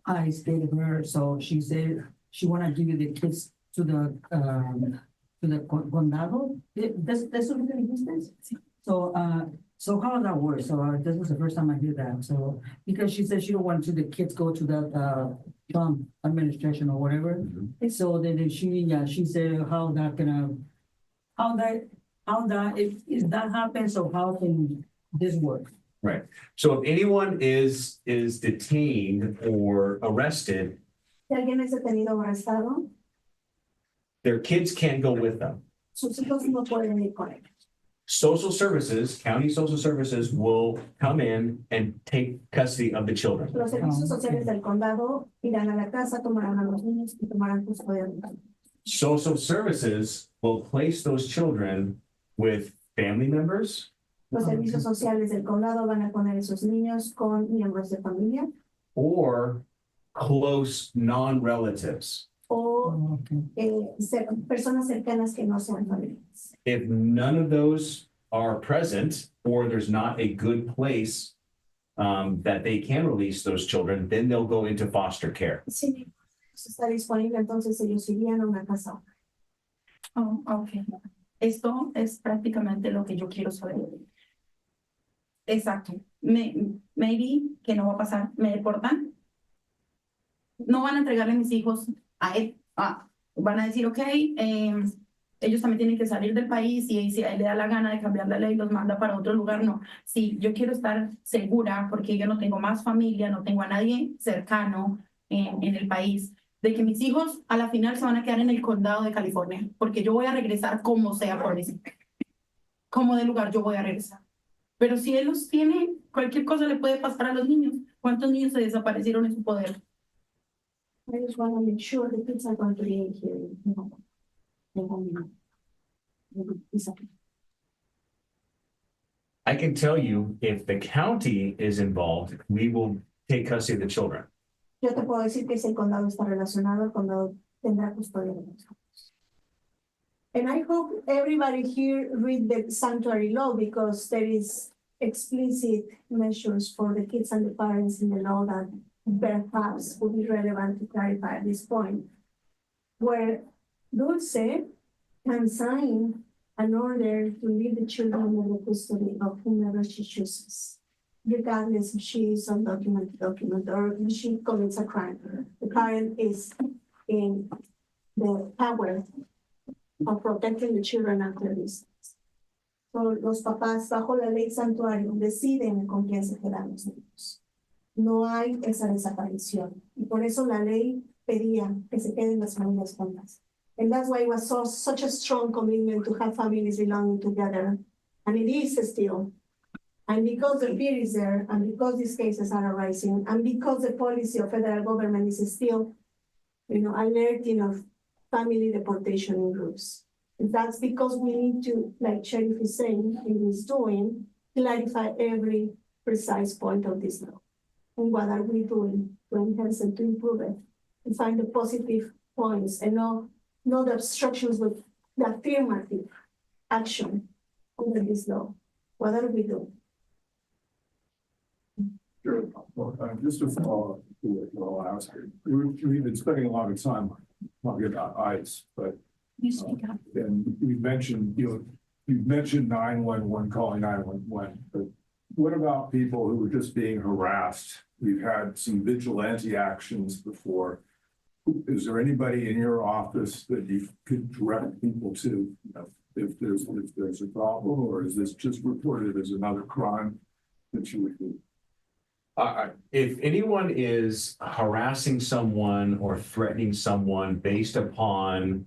I stayed with her, so she said she wanna give the kids to the condado. That's what it is. So how does that work? So this was the first time I hear that. So because she said she don't want the kids go to the Trump administration or whatever. So then she said how that if that happens, so how can this work?
Right. So if anyone is detained or arrested,
Si alguien es detenido o arrestado,
their kids can't go with them.
sus hijos no pueden ir con ellos.
Social services, county social services will come in and take custody of the children.
Los servicios sociales del condado irán a la casa, tomarán a los niños y tomarán custodia de los niños.
Social services will place those children with family members
Los servicios sociales del condado van a poner esos niños con miembros de familia
or close non-relatives.
o personas cercanas que no sean familiares.
If none of those are present or there's not a good place that they can release those children, then they'll go into foster care.
Sí, eso está disponible, entonces ellos irían a una casa.
Oh, okay. Esto es prácticamente lo que yo quiero saber. Exacto. Maybe que no va a pasar. ¿Me deportan? No van a entregarle a mis hijos a él. Van a decir, ok, ellos también tienen que salir del país y si a él le da la gana de cambiar la ley, los manda para otro lugar. No. Sí, yo quiero estar segura porque yo no tengo más familia, no tengo a nadie cercano en el país, de que mis hijos a la final se van a quedar en el condado de California, porque yo voy a regresar como sea por eso. Como de lugar yo voy a regresar. Pero si él los tiene, cualquier cosa le puede pasar a los niños. ¿Cuántos niños se desaparecieron en su poder?
I just want to make sure the kids are going to be here.
I can tell you, if the county is involved, we will take custody of the children.
Yo te puedo decir que si el condado está relacionado, el condado tendrá custodia de los hijos. And I hope everybody here read the sanctuary law because there is explicit measures for the kids and the parents in the law that perhaps would be relevant to clarify at this point. Where Dulce can sign an order to leave the children under the custody of whomever she chooses, regardless if she is undocumented or if she commits a crime. The parent is in the power of protecting the children after this. So, los papás bajo la ley santuario deciden con quién se quedan los niños. No hay esa desaparición. Y por eso la ley pedía que se queden las familias juntas. And that's why it was such a strong commitment to have families belonging together. And it is still. And because the fear is there, and because these cases are arising, and because the policy of federal government is still, alerting of family deportation in groups. And that's because we need to, like Sheriff is saying, and is doing, clarify every precise point of this law. And what are we doing to enhance and to improve it, and find the positive points and not the obstructions with the affirmative action under this law? What are we doing?
Sure. Well, just to follow up to what I'll ask you. We've been spending a lot of time talking about ICE, but
You speak up.
and you mentioned, you've mentioned 911, calling 911, but what about people who are just being harassed? We've had some vigilante actions before. Is there anybody in your office that you could direct people to, if there's a problem, or is this just reported as another crime that you would do?
If anyone is harassing someone or threatening someone based upon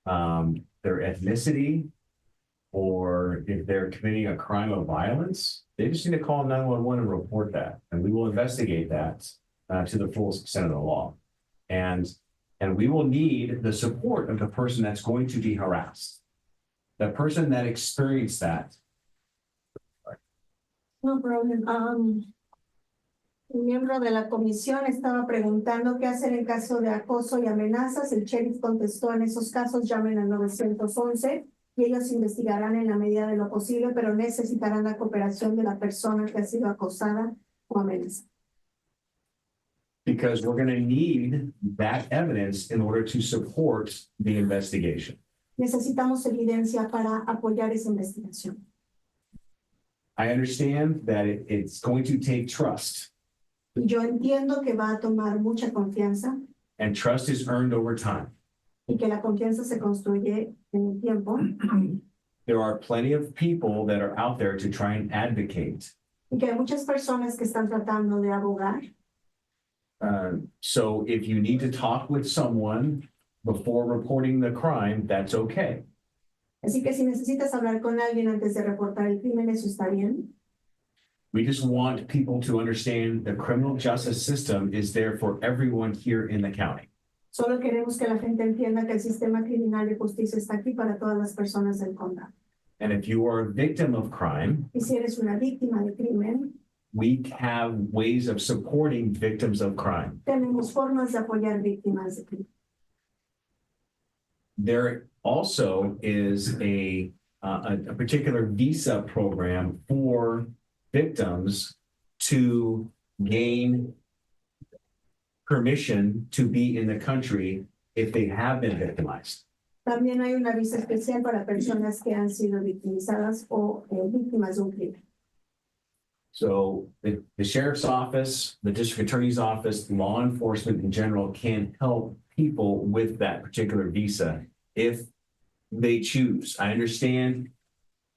their ethnicity, or if they're committing a crime of violence, they just need to call 911 and report that, and we will investigate that to the full extent of the law. And we will need the support of the person that's going to be harassed, the person that experienced that.
No problem. Un miembro de la comisión estaba preguntando qué hacer en caso de acoso y amenazas. El sheriff contestó: en esos casos llamen al 911 y ellos investigarán en la medida de lo posible, pero necesitarán la cooperación de la persona que ha sido acosada o amenazada.
Because we're going to need that evidence in order to support the investigation.
Necesitamos evidencia para apoyar esa investigación.
I understand that it's going to take trust,
Y yo entiendo que va a tomar mucha confianza
and trust is earned over time.
y que la confianza se construye en el tiempo.
There are plenty of people that are out there to try and advocate.
Y que hay muchas personas que están tratando de abogar.
So if you need to talk with someone before reporting the crime, that's okay.
Así que si necesitas hablar con alguien antes de reportar el crimen, eso está bien.
We just want people to understand the criminal justice system is there for everyone here in the county.
Solo queremos que la gente entienda que el sistema criminal de justicia está aquí para todas las personas del condado.
And if you are a victim of crime,
Y si eres una víctima de crimen,
we have ways of supporting victims of crime.
tenemos formas de apoyar víctimas de crimen.
There also is a particular visa program for victims to gain permission to be in the country if they have been victimized.
También hay una visa especial para personas que han sido victimizadas o víctimas de un crimen.
So the sheriff's office, the district attorney's office, law enforcement in general can help people with that particular visa if they choose. I understand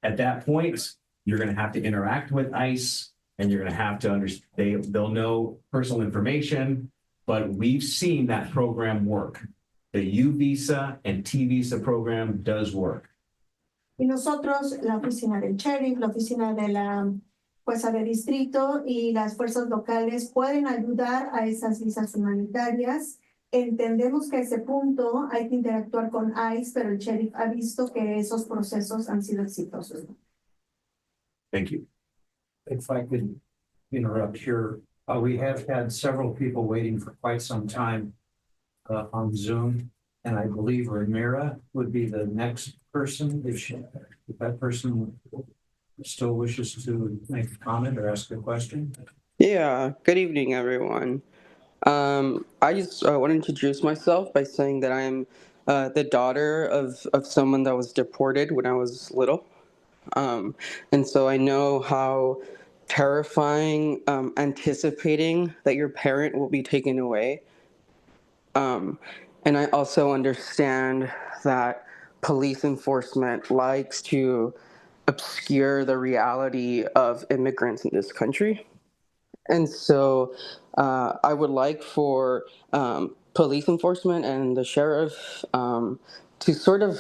at that point, you're going to have to interact with ICE, and you're going to have to understand, they'll know personal information, but we've seen that program work. The U visa and T visa program does work.
Y nosotros, la oficina del sheriff, la oficina de la jueza de distrito y las fuerzas locales pueden ayudar a esas visas humanitarias. Entendemos que a ese punto hay que interactuar con ICE, pero el sheriff ha visto que esos procesos han sido exitosos.
Thank you.
If I could interrupt here, we have had several people waiting for quite some time on Zoom, and I believe Ramira would be the next person if that person still wishes to make a comment or ask a question.
Yeah, good evening, everyone. I just want to introduce myself by saying that I'm the daughter of someone that was deported when I was little. And so I know how terrifying anticipating that your parent will be taken away. And I also understand that police enforcement likes to obscure the reality of immigrants in this country. And so I would like for police enforcement and the sheriff to sort of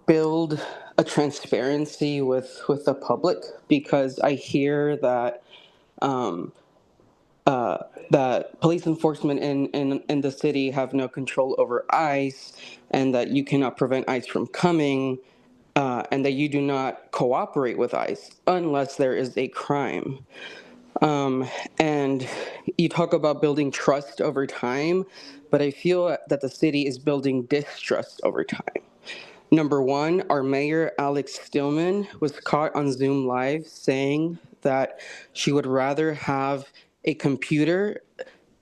build a transparency with the public, because I hear that that police enforcement in the city have no control over ICE, and that you cannot prevent ICE from coming, and that you do not cooperate with ICE unless there is a crime. And you talk about building trust over time, but I feel that the city is building distrust over time. Number one, our mayor, Alex Stillman, was caught on Zoom Live saying that she would rather have a computer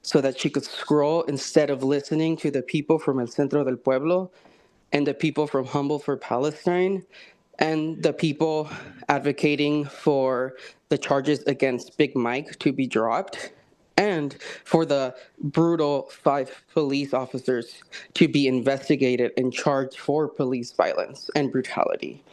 so that she could scroll instead of listening to the people from El Centro del Pueblo and the people from Humboldt for Palestine and the people advocating for the charges against Big Mike to be dropped and for the brutal 5 police officers to be investigated and charged for police violence and brutality.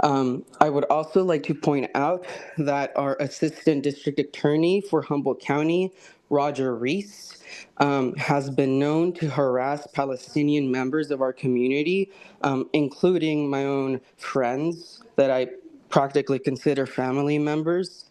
I would also like to point out that our Assistant District Attorney for Humboldt County, Roger Reese, has been known to harass Palestinian members of our community, including my own friends that I practically consider family members.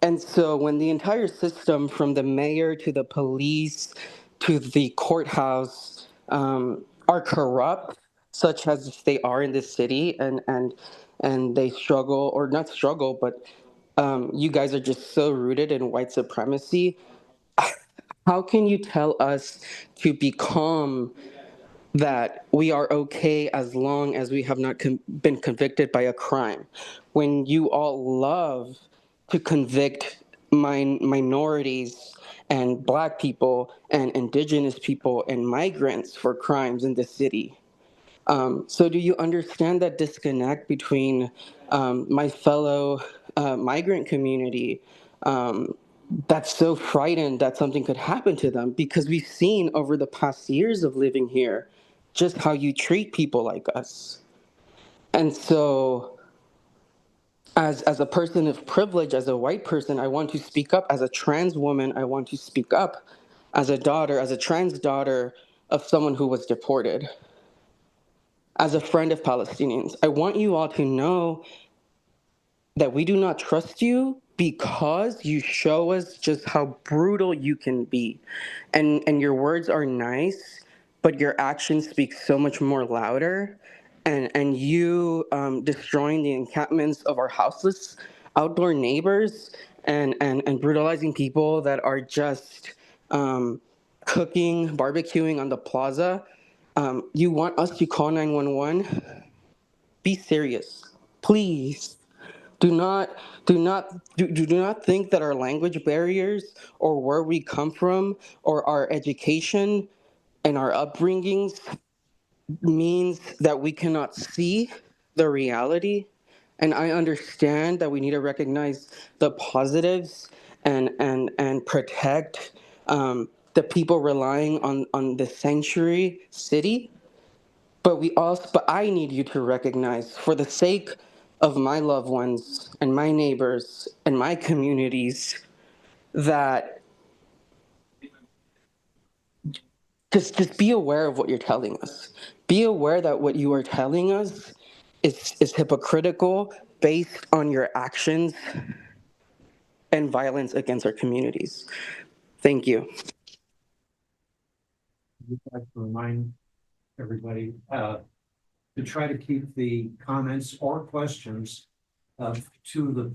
And so when the entire system, from the mayor to the police to the courthouse, are corrupt, such as they are in this city, and they struggle, or not struggle, but you guys are just so rooted in white supremacy. How can you tell us to be calm that we are okay as long as we have not been convicted by a crime, when you all love to convict minorities and Black people and Indigenous people and migrants for crimes in the city? So do you understand that disconnect between my fellow migrant community that's so frightened that something could happen to them? Because we've seen over the past years of living here just how you treat people like us. And so as a person of privilege, as a white person, I want to speak up. As a trans woman, I want to speak up. As a daughter, as a trans daughter of someone who was deported. As a friend of Palestinians, I want you all to know that we do not trust you because you show us just how brutal you can be. And your words are nice, but your actions speak so much more louder. And you destroying the encampments of our houseless outdoor neighbors and brutalizing people that are just cooking, barbecuing on the plaza. You want us to call 911? Be serious, please. Do not think that our language barriers or where we come from or our education and our upbringings means that we cannot see the reality. And I understand that we need to recognize the positives and protect the people relying on the sanctuary city. But I need you to recognize, for the sake of my loved ones and my neighbors and my communities, that just be aware of what you're telling us. Be aware that what you are telling us is hypocritical based on your actions and violence against our communities. Thank you.
I'd like to remind everybody to try to keep the comments or questions to the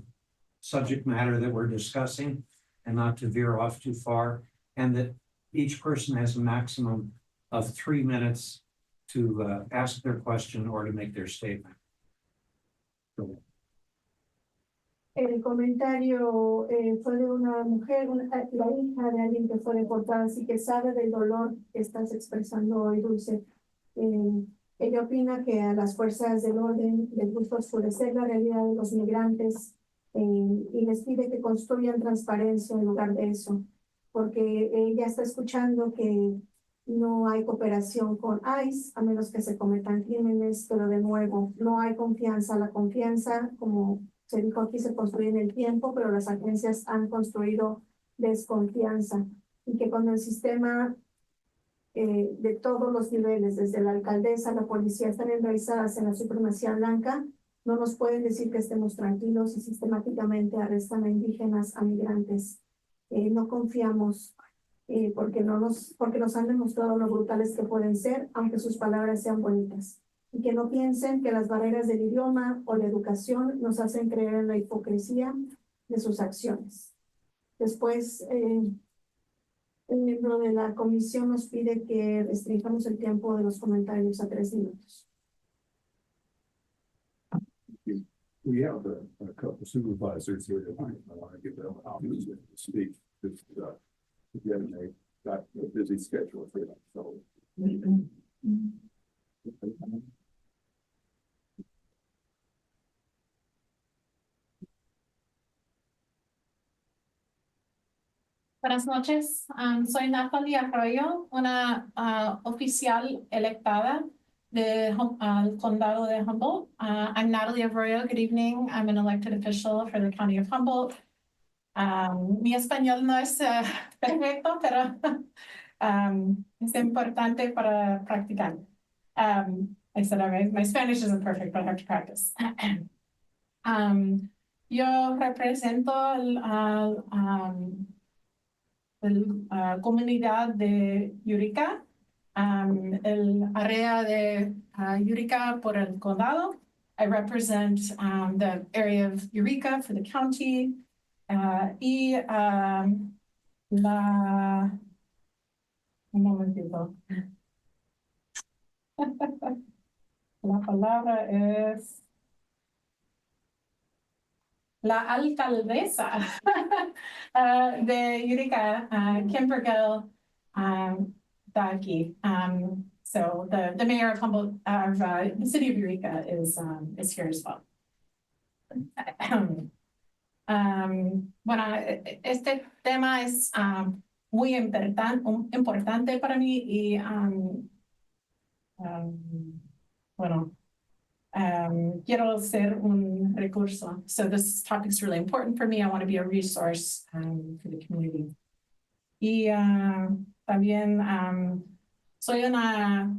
subject matter that we're discussing and not to veer off too far, and that each person has a maximum of 3 minutes to ask their question or to make their statement.
El comentario fue de una mujer, la hija de alguien que fue deportada, así que sabe del dolor que estás expresando hoy, Dulce. Ella opina que a las fuerzas del orden les gusta oscurecer la realidad de los migrantes y les pide que construyan transparencia en lugar de eso, porque ella está escuchando que no hay cooperación con ICE a menos que se cometan crímenes, pero de nuevo, no hay confianza. La confianza, como se dijo aquí, se construye en el tiempo, pero las agencias han construido desconfianza, y que cuando el sistema de todos los niveles, desde la alcaldesa a la policía, están enraizadas en la supremacía blanca, no nos pueden decir que estemos tranquilos y sistemáticamente arrestan a indígenas, a migrantes. No confiamos porque nos han demostrado lo brutales que pueden ser, aunque sus palabras sean bonitas. Y que no piensen que las barreras del idioma o la educación nos hacen creer en la hipocresía de sus acciones. Después, el miembro de la comisión nos pide que restringamos el tiempo de los comentarios a 3 minutos.
We have a couple supervisors here tonight. I want to give them an opportunity to speak. Just, again, they got a busy schedule for them, so.
Buenas noches, soy Natalie Arroyo, una oficial electada al condado de Humboldt. I'm Natalie Arroyo, good evening. I'm an elected official for the county of Humboldt. Mi español no es perfecto, pero es importante para practicar. I said, okay, my Spanish isn't perfect, but I have to practice. Yo represento la comunidad de Eureka, el área de Eureka por el condado. I represent the area of Eureka for the county. Y un momentito. La palabra es la alcaldesa de Eureka, Kimbergell Daki. So the mayor of Humboldt, of the city of Eureka is here as well. Bueno, este tema es muy importante para mí y bueno, quiero ser un recurso. So this topic is really important for me. I want to be a resource for the community. Y también soy una,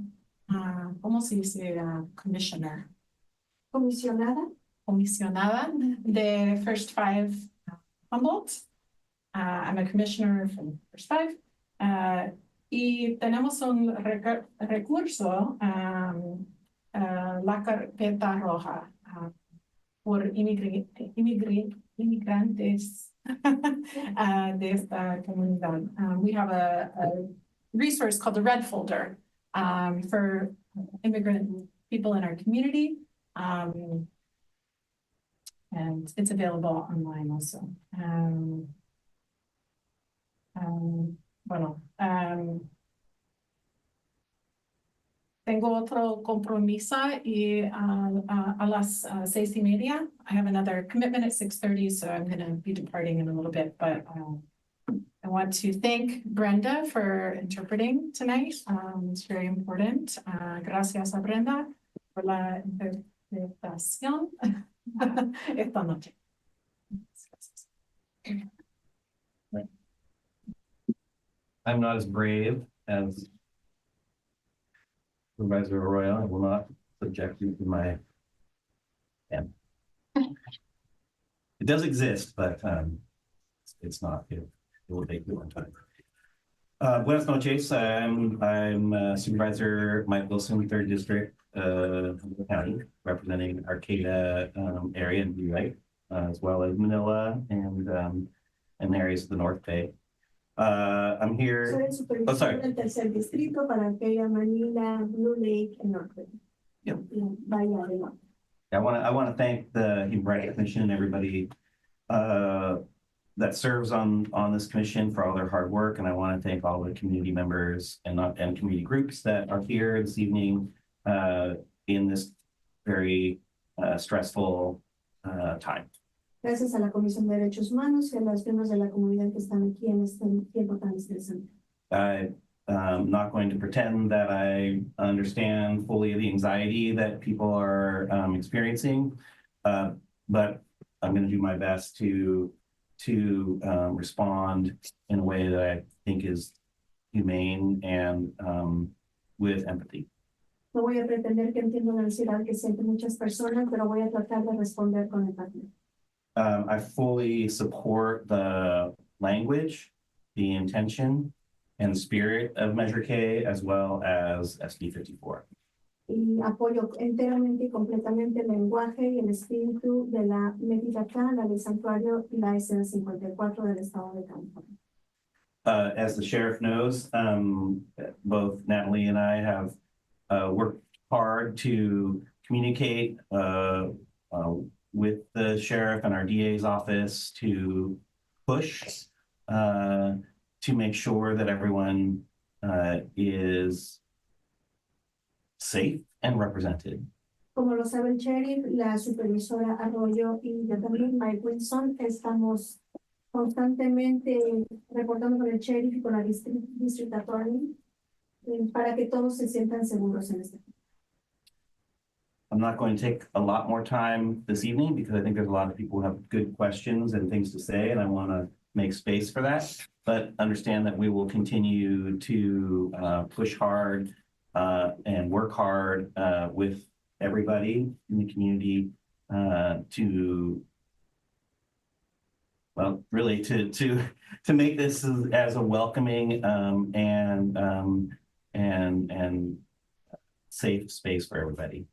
¿cómo se dice? Commissioner. Comisionada de First Five Humboldt. I'm a commissioner from First Five. Y tenemos un recurso, la carpeta roja, por inmigrantes de esta comunidad. We have a resource called the Red Folder for immigrant people in our community. And it's available online also. Bueno, tengo otro compromiso y a las 6:30. I have another commitment at 6:30, so I'm going to be departing in a little bit. But I want to thank Brenda for interpreting tonight. It's very important. Gracias a Brenda por la interpretación esta noche.
I'm not as brave as Supervisor Arroyo. I will not subject you to my pen. It does exist, but it's not. It will take you one time. Buenas noches. I'm Supervisor Mike Wilson, 3rd District of the county, representing Arcata area and Blue as well as Manila and areas of the North Bay. I'm here. Oh, sorry.
Del tercer distrito para Arcata, Manila, Blue Lake, and North Bay.
Yep.
Bahía del Norte.
I want to thank the Human Rights Commission and everybody that serves on this commission for all their hard work, and I want to thank all the community members and community groups that are here this evening in this very stressful time.
Gracias a la Comisión de Derechos Humanos y a los miembros de la comunidad que están aquí en este tiempo tan estresante.
I'm not going to pretend that I understand fully the anxiety that people are experiencing, but I'm going to do my best to respond in a way that I think is humane and with empathy.
No voy a pretender que entiendo la ansiedad que sienten muchas personas, pero voy a tratar de responder con empatía.
I fully support the language, the intention, and spirit of Measure K, as well as SB 54.
Y apoyo enteramente y completamente el lenguaje y el espíritu de la medida K, la del santuario y la SB 54 del estado de California.
As the sheriff knows, both Natalie and I have worked hard to communicate with the sheriff and our DA's office to push to make sure that everyone is safe and represented.
Como lo sabe el sheriff, la supervisora Arroyo y yo también, Mike Wilson, estamos constantemente reportando con el sheriff y con la district attorney para que todos se sientan seguros en este.
I'm not going to take a lot more time this evening because I think there's a lot of people who have good questions and things to say, and I want to make space for that. But understand that we will continue to push hard and work hard with everybody in the community to, well, really to make this as a welcoming and safe space for everybody.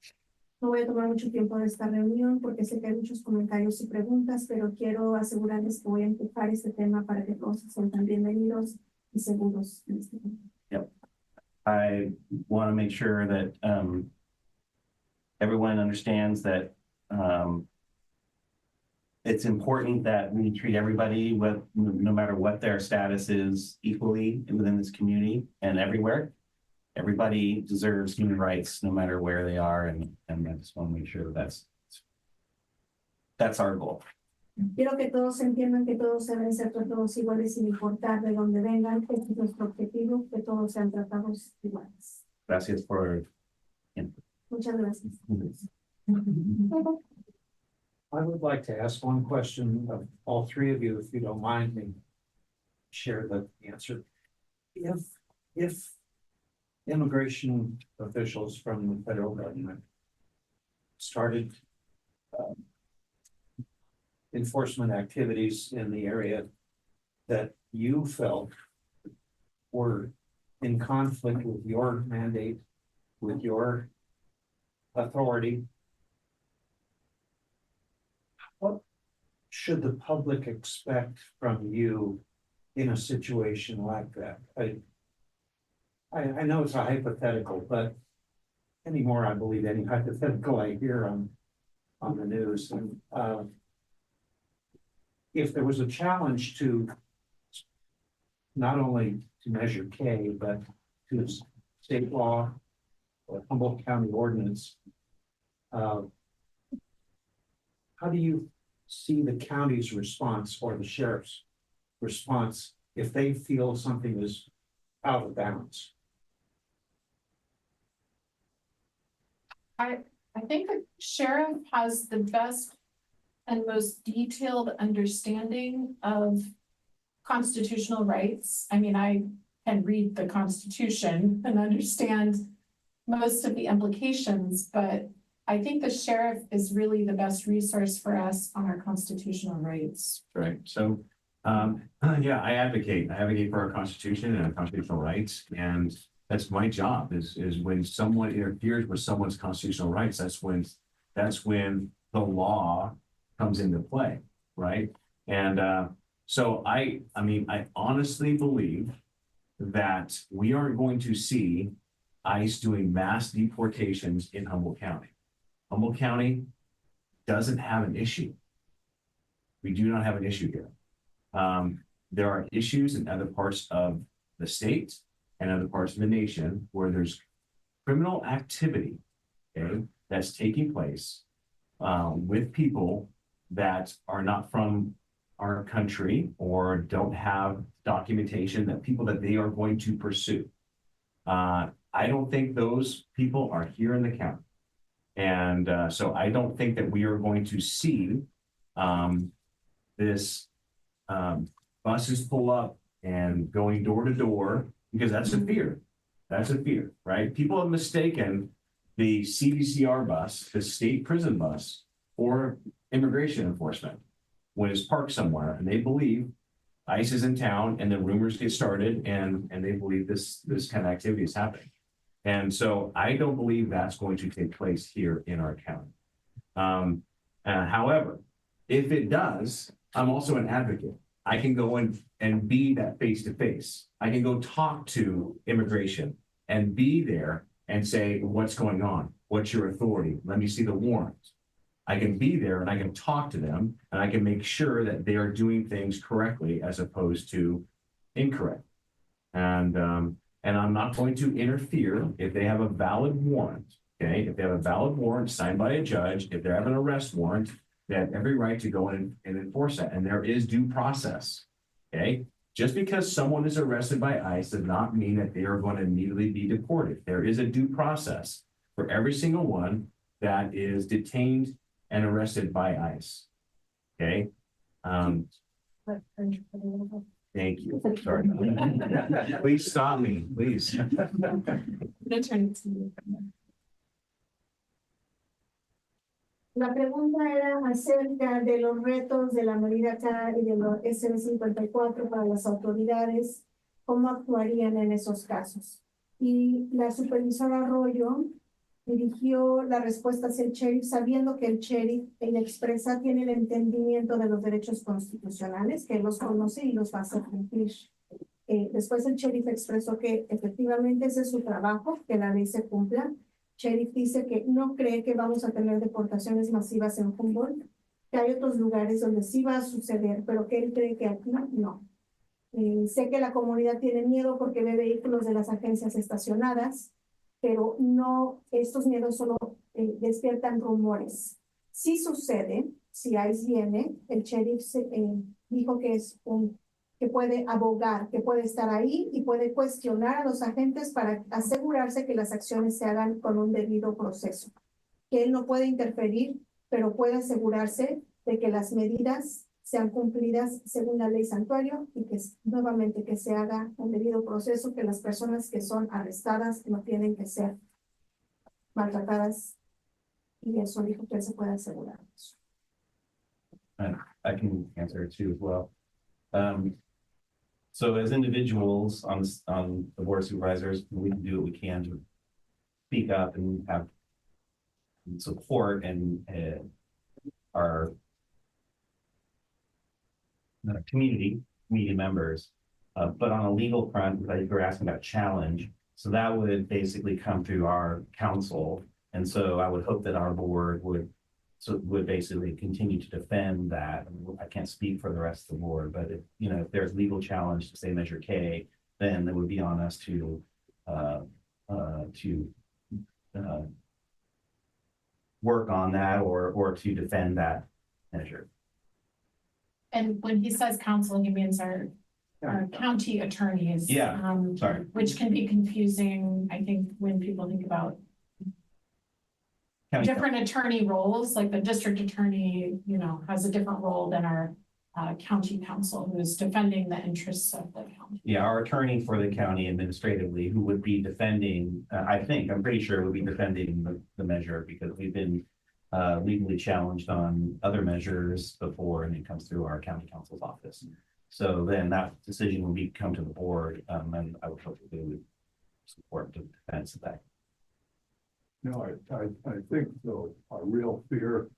No voy a tomar mucho tiempo de esta reunión porque sé que hay muchos comentarios y preguntas, pero quiero asegurarles que voy a empujar este tema para que todos se sientan bienvenidos y seguros en este tema.
Yep. I want to make sure that everyone understands that it's important that we treat everybody, no matter what their status is, equally within this community and everywhere. Everybody deserves human rights, no matter where they are, and I just want to make sure that that's our goal.
Quiero que todos entiendan que todos deben ser tratados iguales sin importar de dónde vengan. Este es nuestro objetivo, que todos sean tratados iguales.
Gracias por.
Muchas gracias.
I would like to ask one question of all three of you, if you don't mind me share the answer. If immigration officials from the federal government started enforcement activities in the area that you felt were in conflict with your mandate, with your authority, what should the public expect from you in a situation like that? I know it's a hypothetical, but anymore, I believe any hypothetical I hear on the news. And if there was a challenge to not only to Measure K, but to state law or Humboldt County Ordinance, how do you see the county's response or the sheriff's response if they feel something is out of bounds?
I think the sheriff has the best and most detailed understanding of constitutional rights. I mean, I can read the Constitution and understand most of the implications, but I think the sheriff is really the best resource for us on our constitutional rights.
Right. So, yeah, I advocate for our Constitution and our constitutional rights, and that's my job. Is when someone interferes with someone's constitutional rights, that's when the law comes into play, right? And so I mean, I honestly believe that we aren't going to see ICE doing mass deportations in Humboldt County. Humboldt County doesn't have an issue. We do not have an issue here. There are issues in other parts of the state and other parts of the nation where there's criminal activity, okay, that's taking place with people that are not from our country or don't have documentation, that people that they are going to pursue. I don't think those people are here in the county. And so I don't think that we are going to see this buses pull up and going door to door, because that's a fear. That's a fear, right? People have mistaken the CDCR bus, the state prison bus, for immigration enforcement when it's parked somewhere, and they believe ICE is in town, and the rumors get started, and they believe this kind of activity is happening. And so I don't believe that's going to take place here in our county. However, if it does, I'm also an advocate. I can go in and be that face-to-face. I can go talk to immigration and be there and say, what's going on? What's your authority? Let me see the warrant. I can be there and I can talk to them and I can make sure that they are doing things correctly as opposed to incorrect. And I'm not going to interfere if they have a valid warrant, okay? If they have a valid warrant signed by a judge, if they have an arrest warrant, they have every right to go in and enforce that. And there is due process, okay? Just because someone is arrested by ICE does not mean that they are going to immediately be deported. There is a due process for every single one that is detained and arrested by ICE, okay? Thank you. Sorry. Please stop me, please.
La pregunta era acerca de los retos de la medida K y de los SB54 para las autoridades, cómo actuarían en esos casos. Y la supervisora Arroyo dirigió la respuesta hacia el sheriff, sabiendo que el sheriff en expresa tiene el entendimiento de los derechos constitucionales, que él los conoce y los va a hacer cumplir. Después el sheriff expresó que efectivamente ese es su trabajo, que la ley se cumpla. Sheriff dice que no cree que vamos a tener deportaciones masivas en Humboldt, que hay otros lugares donde sí va a suceder, pero que él cree que aquí no. Sé que la comunidad tiene miedo porque ve vehículos de las agencias estacionadas, pero no, estos miedos solo despiertan rumores. Sí sucede, si ICE viene, el sheriff dijo que que puede abogar, que puede estar ahí y puede cuestionar a los agentes para asegurarse que las acciones se hagan con un debido proceso. Que él no puede interferir, pero puede asegurarse de que las medidas sean cumplidas según la ley santuario y que nuevamente que se haga un debido proceso, que las personas que son arrestadas no tienen que ser maltratadas, y eso dijo que él se puede asegurar.
And I can answer it too as well. So as individuals on the board of supervisors, we can do what we can to speak up and have support and our community members. But on a legal front, like you're asking about challenge, so that would basically come through our council. And so I would hope that our board would basically continue to defend that. I can't speak for the rest of the board, but if there's legal challenge to say Measure K, then it would be on us to work on that or to defend that measure.
And when he says council, he means our county attorneys.
Yeah, sorry.
Which can be confusing, I think, when people think about different attorney roles, like the district attorney, has a different role than our county counsel who is defending the interests of the county.
Yeah, our attorney for the county administratively, who would be defending, I'm pretty sure would be defending the measure because we've been legally challenged on other measures before and it comes through our county counsel's office. So then that decision will come to the board and I would hope that they would support the defense of that.
No, I think though, a real fear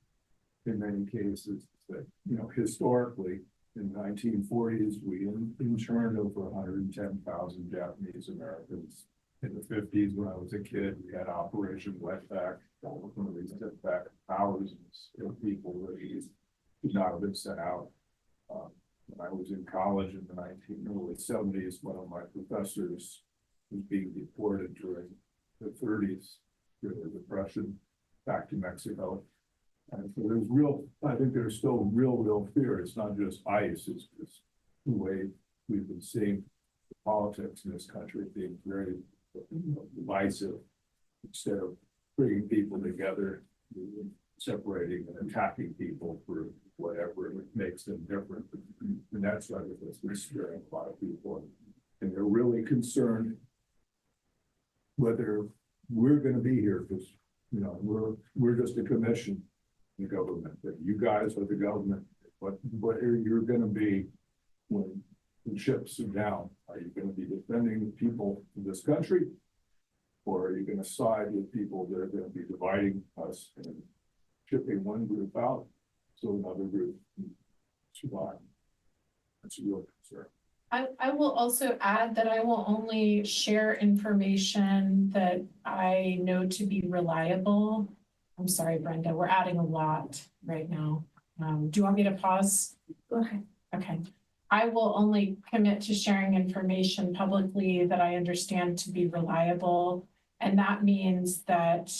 in many cases is that, historically in the 1940s, we interned over 110,000 Japanese Americans. In the 50s, when I was a kid, we had Operation Wetback. One of these back thousands of people that could not have been sent out. When I was in college in the early 70s, one of my professors was being deported during the 30s. The Depression back to Mexico. And so I think there's still real fear. It's not just ICE, it's the way we've been seeing the politics in this country being very divisive instead of bringing people together, separating and attacking people for whatever makes them different. And that's why what's been scaring a lot of people. And they're really concerned whether we're going to be here because, we're just a commission in the government. That you guys are the government. What you're going to be when the chips are down? Are you going to be defending the people in this country, or are you going to side with people that are going to be dividing us and shipping one group out so another group can survive? That's a real concern.
I will also add that I will only share information that I know to be reliable I'm sorry, Brenda, we're adding a lot right now. Do you want me to pause?
Go ahead.
Okay. I will only commit to sharing information publicly that I understand to be reliable. And that means that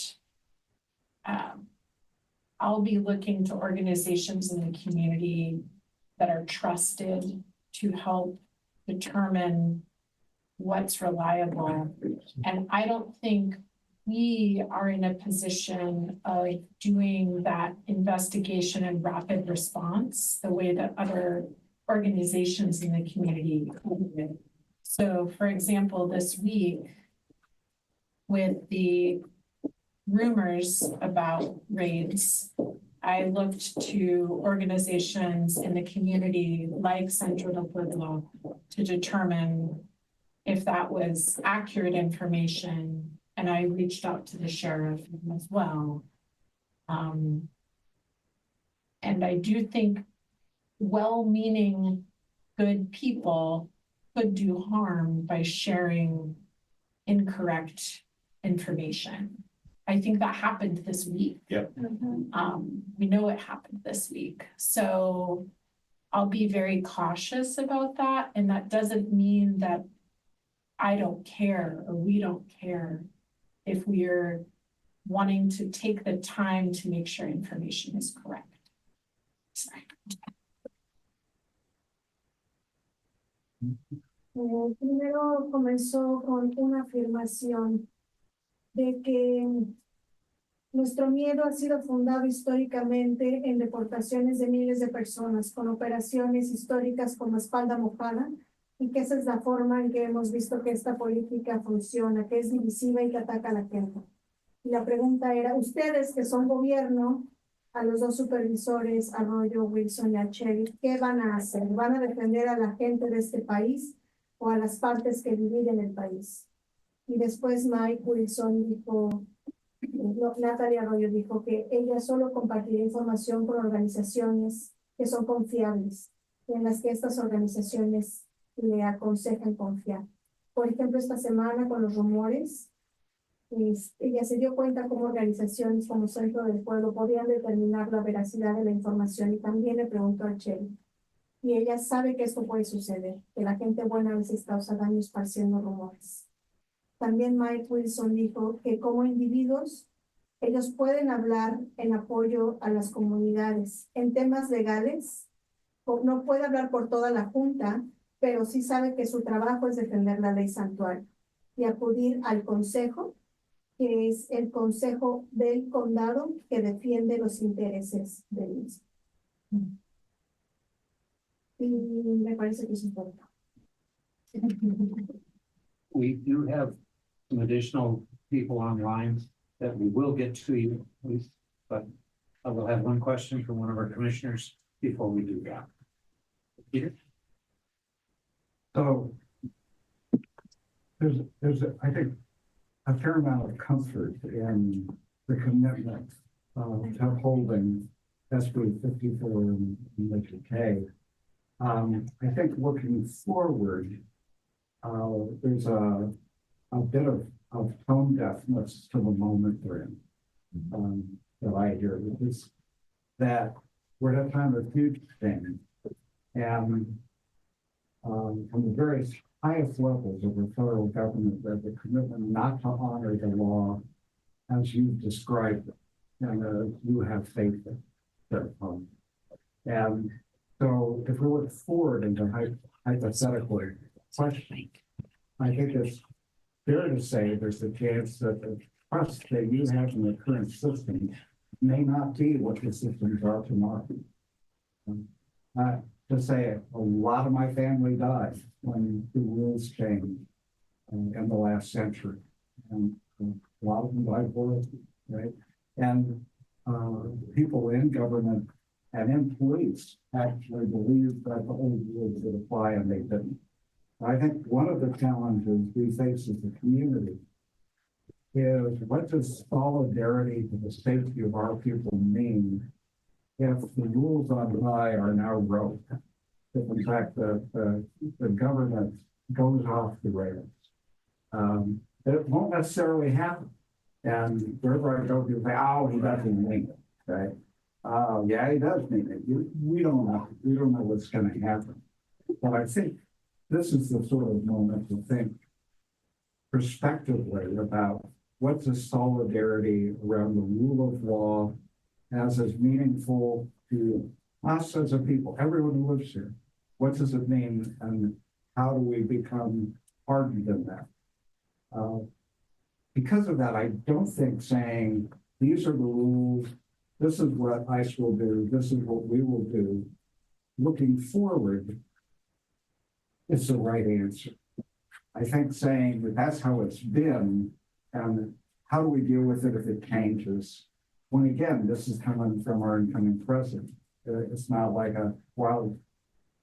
I'll be looking to organizations in the community that are trusted to help determine what's reliable. And I don't think we are in a position of doing that investigation and rapid response the way that other organizations in the community do. So for example, this week with the rumors about raids, I looked to organizations in the community like Centro del Pueblo to determine if that was accurate information. And I reached out to the sheriff as well. And I do think well-meaning good people could do harm by sharing incorrect information. I think that happened this week.
Yep.
We know it happened this week. So I'll be very cautious about that. And that doesn't mean that I don't care or we don't care if we're wanting to take the time to make sure information is correct. Sorry.
Primero comenzó con una afirmación de que nuestro miedo ha sido fundado históricamente en deportaciones de miles de personas con operaciones históricas como espalda mojada y que esa es la forma en que hemos visto que esta política funciona, que es divisiva y que ataca a la gente. Y la pregunta era, ustedes que son gobierno, a los dos supervisores, Arroyo, Wilson y a Cherry, ¿qué van a hacer? ¿Van a defender a la gente de este país o a las partes que dividen el país? Y después Mike Wilson dijo, Natalia Arroyo dijo que ella solo compartirá información con organizaciones que son confiables, en las que estas organizaciones le aconsejan confiar. Por ejemplo, esta semana con los rumores, ella se dio cuenta cómo organizaciones como Centro del Pueblo podían determinar la veracidad de la información y también le preguntó a Cherry. Y ella sabe que esto puede suceder, que la gente buena a veces causa daño esparciendo rumores. También Mike Wilson dijo que como individuos, ellos pueden hablar en apoyo a las comunidades. En temas legales, no puede hablar por toda la Junta, pero sí sabe que su trabajo es defender la ley santuario y acudir al consejo, que es el consejo del condado que defiende los intereses del mismo. Y me parece que eso es todo.
We do have some additional people online that we will get to, but I will have one question from one of our commissioners before we do that. Peter?
So there's I think, a fair amount of comfort in the commitment to holding SB 54 in the K. I think looking forward, there's a bit of tone deafness to the moment we're in, that I hear, which is that we're at a time of huge change. And from the various highest levels of the federal government, that the commitment not to honor the law as you've described it, and you have faith in it. And so if we look forward into hypothetical question, I think it's fair to say there's a chance that the trust that you have in the current system may not be what the systems are tomorrow. To say a lot of my family died when the rules changed in the last century, and a lot of them died for it, right? And people in government and in police actually believed that the old rules would apply, and they didn't. I think one of the challenges we face as a community is, what does solidarity for the safety of our people mean if the rules on high are now rogue? If in fact the government goes off the rails, it won't necessarily happen, And wherever I go, people say, oh, he doesn't mean it, right? Oh, yeah, he does mean it. We don't know. We don't know what's going to happen. But I think this is the sort of moment to think prospectively about what's the solidarity around the rule of law as is meaningful to us as a people, everyone who lives here. What does it mean, and how do we become hardened in that? Because of that, I don't think saying these are the rules, this is what ICE will do, this is what we will do, looking forward is the right answer. I think saying that that's how it's been, and how do we deal with it if it changes? When again, this is coming from our incoming president. It's not like a wild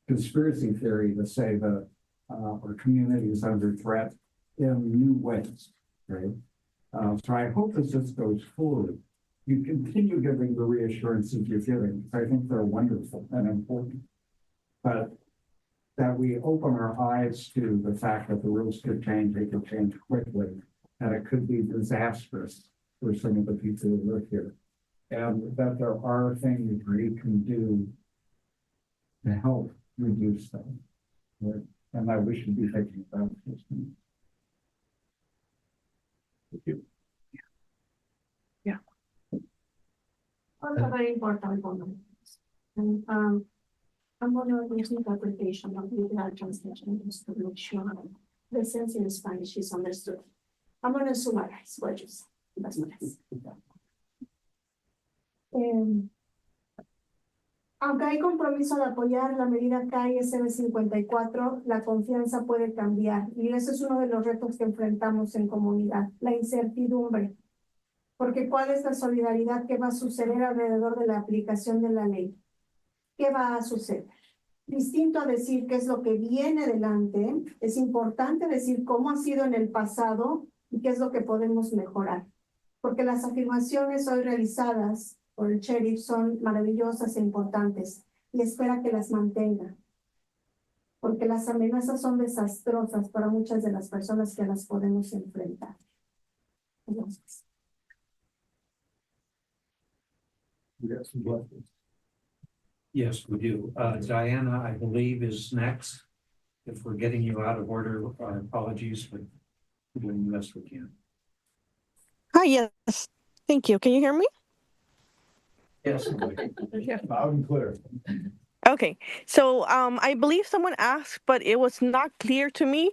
conspiracy theory to say that our community is under threat in new ways, right? So I hope as this goes forward, you continue giving the reassurances you're giving. I think they're wonderful and important. But that we open our eyes to the fact that the rules could change, they could change quickly, and it could be disastrous for some of the people who live here. And that there are things we can do to help reduce them. Right? And that we should be thinking about this. Thank you.
Also very important moment. And I'm going to use interpretation of literal translation just to make sure the sense in Spanish is understood. I'm going to summarize what you said. That's nice. Aunque hay compromiso de apoyar la medida KISM 54, la confianza puede cambiar. Y ese es uno de los retos que enfrentamos en comunidad, la incertidumbre. Porque ¿cuál es la solidaridad que va a suceder alrededor de la aplicación de la ley? ¿Qué va a suceder? Distinto a decir qué es lo que viene delante, es importante decir cómo ha sido en el pasado y qué es lo que podemos mejorar. Porque las afirmaciones hoy realizadas por el sheriff son maravillosas e importantes y espera que las mantenga. Porque las amenazas son desastrosas para muchas de las personas que las podemos enfrentar. Gracias.
Yes, we do. Diana, I believe, is next. If we're getting you out of order, our apologies, but we're doing the best we can.
Hi, yes. Thank you. Can you hear me?
Yes.
Loud and clear.
Okay. So I believe someone asked, but it was not clear to me.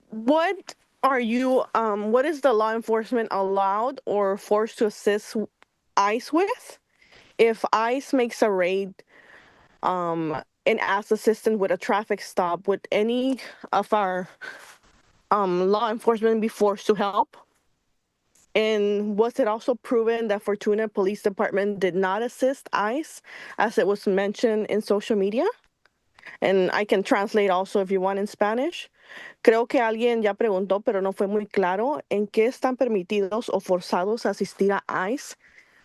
What is the law enforcement allowed or forced to assist ICE with? If ICE makes a raid and asks assistance with a traffic stop, would any of our law enforcement be forced to help? And was it also proven that Fortuna Police Department did not assist ICE as it was mentioned in social media? And I can translate also if you want in Spanish. Creo que alguien ya preguntó, pero no fue muy claro en qué están permitidos o forzados a asistir a ICE.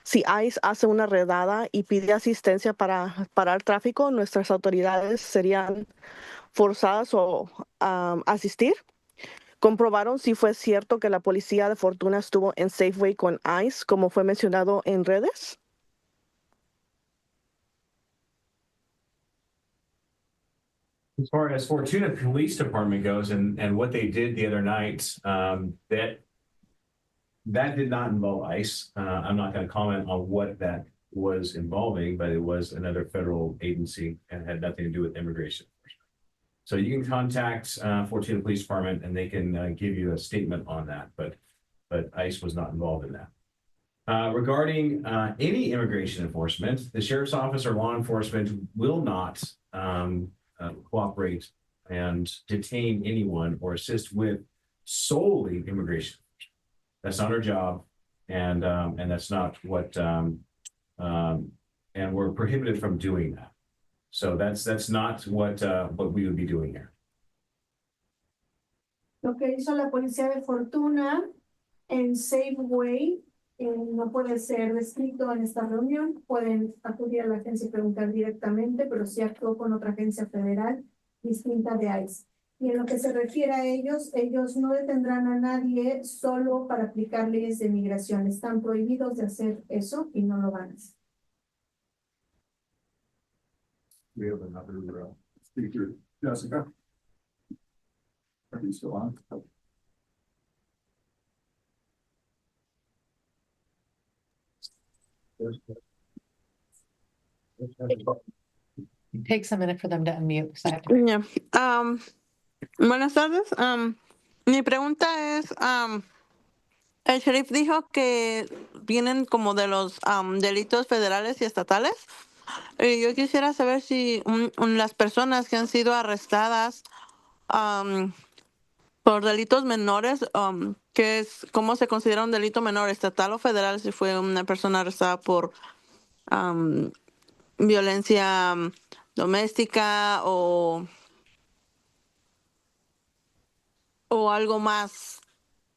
Si ICE hace una redada y pide asistencia para parar tráfico, nuestras autoridades serían forzadas o asistir. ¿Comprobaron si fue cierto que la policía de Fortuna estuvo en Safeway con ICE, como fue mencionado en redes?
As far as Fortuna Police Department goes and what they did the other night, that did not involve ICE. I'm not going to comment on what that was involving, but it was another federal agency and had nothing to do with immigration. So you can contact Fortuna Police Department and they can give you a statement on that, but ICE was not involved in that. Regarding any immigration enforcement, the sheriff's office or law enforcement will not cooperate and detain anyone or assist with solely immigration. That's not our job, and that's not what and we're prohibited from doing that. So that's not what we would be doing here.
Lo que hizo la policía de Fortuna en Safeway no puede ser descrito en esta reunión. Pueden acudir a la agencia y preguntar directamente, pero sí actuó con otra agencia federal distinta de ICE. Y en lo que se refiere a ellos, ellos no detendrán a nadie solo para aplicar leyes de migración. Están prohibidos de hacer eso y no lo van a hacer.
We have another speaker, Jessica. Are you still on?
Takes a minute for them to unmute. 'Cause I have to-
Ya. Buenas tardes. Mi pregunta es, el sheriff dijo que vienen como de los delitos federales y estatales. Y yo quisiera saber si las personas que han sido arrestadas por delitos menores, que es cómo se considera un delito menor, estatal o federal, si fue una persona arrestada por violencia doméstica o algo más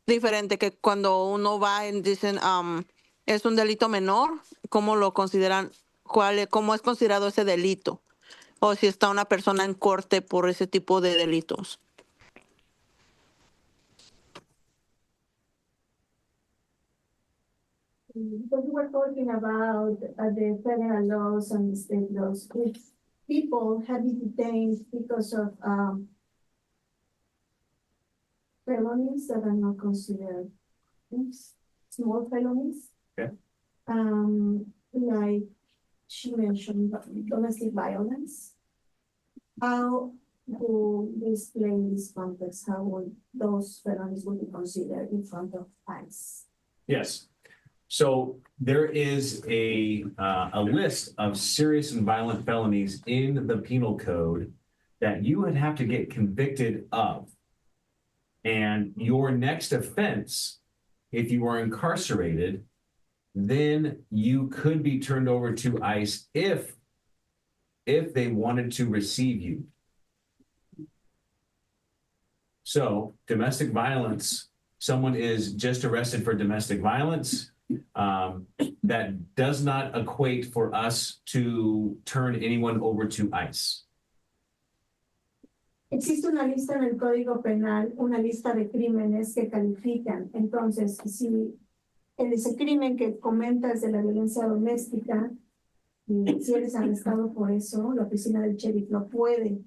diferente, que cuando uno va y dicen es un delito menor, ¿cómo lo consideran? ¿Cómo es considerado ese delito? O si está una persona en corte por ese tipo de delitos.
Because we were talking about the federal laws and the state laws. If people have been detained because of felonies that are not considered small felonies.
Okay.
Like she mentioned, domestic violence. How do this play in this context? How would those felonies would be considered in front of ICE?
Yes. So there is a list of serious and violent felonies in the penal code that you would have to get convicted of. And your next offense, if you are incarcerated, then you could be turned over to ICE if they wanted to receive you. So domestic violence, someone is just arrested for domestic violence. That does not equate for us to turn anyone over to ICE.
Existe una lista en el Código Penal, una lista de crímenes que califican. Entonces, si ese crimen que comentas de la violencia doméstica, y si eres arrestado por eso, la oficina del sheriff no puede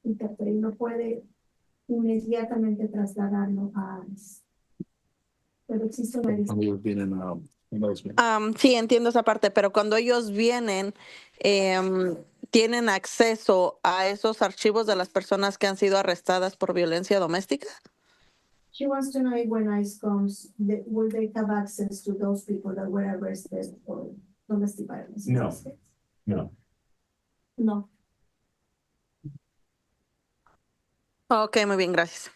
interferir, no puede inmediatamente trasladarlo a ICE. Pero existe una lista.
Sí, entiendo esa parte, pero cuando ellos vienen, ¿tienen acceso a esos archivos de las personas que han sido arrestadas por violencia doméstica?
She wants to know if when ICE comes, will they have access to those people that were arrested for domestic violence?
No. No.
No.
Ok, muy bien, gracias.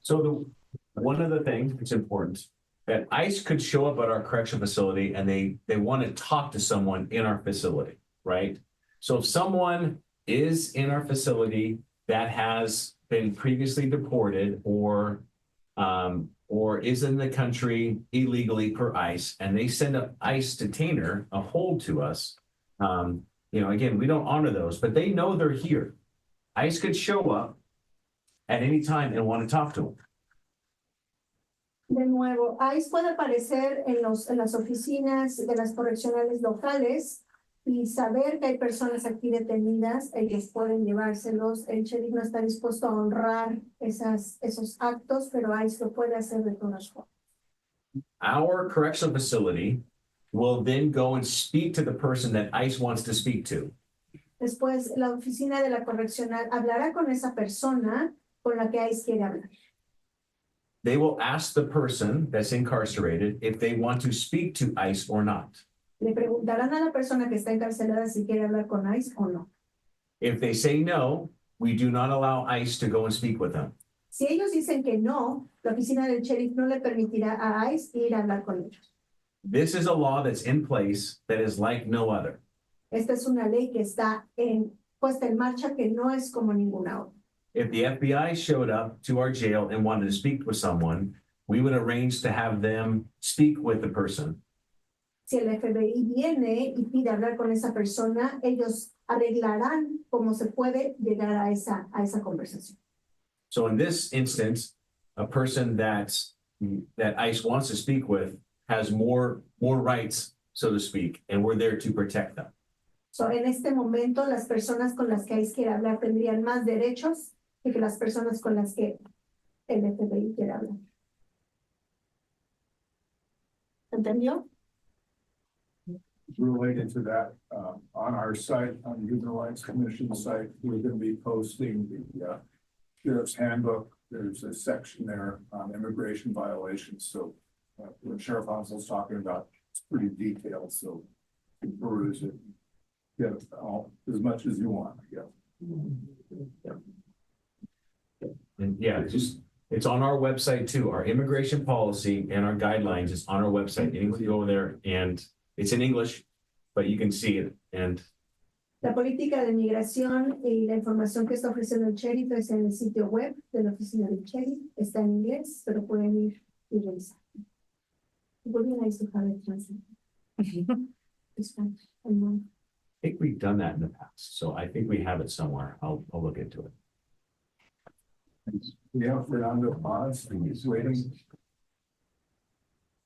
So one of the things that's important, that ICE could show up at our correctional facility and they want to talk to someone in our facility, right? So if someone is in our facility that has been previously deported or is in the country illegally per ICE, and they send an ICE detainer, a hold to us, again, we don't honor those, but they know they're here. ICE could show up at any time and want to talk to them.
De nuevo, ICE puede aparecer en las oficinas de las correccionales locales y saber que hay personas aquí detenidas, ellos pueden llevárselos. El sheriff no está dispuesto a honrar esos actos, pero ICE lo puede hacer de todas formas.
Our correctional facility will then go and speak to the person that ICE wants to speak to.
Después, la oficina de la correccional hablará con esa persona con la que ICE quiere hablar.
They will ask the person that's incarcerated if they want to speak to ICE or not.
Le preguntarán a la persona que está encarcelada si quiere hablar con ICE o no.
If they say no, we do not allow ICE to go and speak with them.
Si ellos dicen que no, la oficina del sheriff no le permitirá a ICE ir a hablar con ellos.
This is a law that's in place that is like no other.
Esta es una ley que está puesta en marcha que no es como ninguna otra.
If the FBI showed up to our jail and wanted to speak with someone, we would arrange to have them speak with the person.
si el FBI viene y pide hablar con esa persona, ellos arreglarán cómo se puede llegar a esa conversación.
So in this instance, a person that ICE wants to speak with has more rights, so to speak, and we're there to protect them.
So, en este momento, las personas con las que ICE quiere hablar tendrían más derechos que las personas con las que el FBI quiere hablar. ¿Entendió?
Related to that, on our site, on the Human Rights Commission site, we're going to be posting the Sheriff's Handbook. There's a section there on immigration violations. So what Sheriff Hansel's talking about, it's pretty detailed. So you can peruse it, get all as much as you want, I guess.
And yeah, it's on our website too. Our immigration policy and our guidelines is on our website. You can go over there and it's in English, but you can see it. And
La política de migración y la información que está ofreciendo el sheriff es en el sitio web de la oficina del sheriff. Está en inglés, pero pueden ir y revisar. Would be nice to have it translated. It's fine.
I think we've done that in the past, so I think we have it somewhere. I'll look into it.
We have Fernando Paz, he's waiting.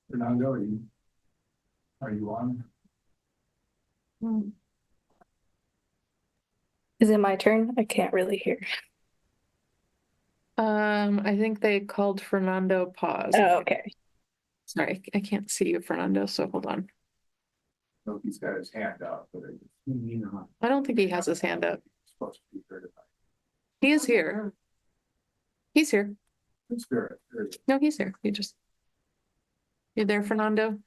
Fernando, are you on?
Is it my turn? I can't really hear.
I think they called Fernando pause.
Oh, okay.
Sorry, I can't see you, Fernando, so hold on.
No, he's got his hand up, but
I don't think he has his hand up.
supposed to be certified.
He is here. He's here.
It's very.
No, he's here. You're there, Fernando?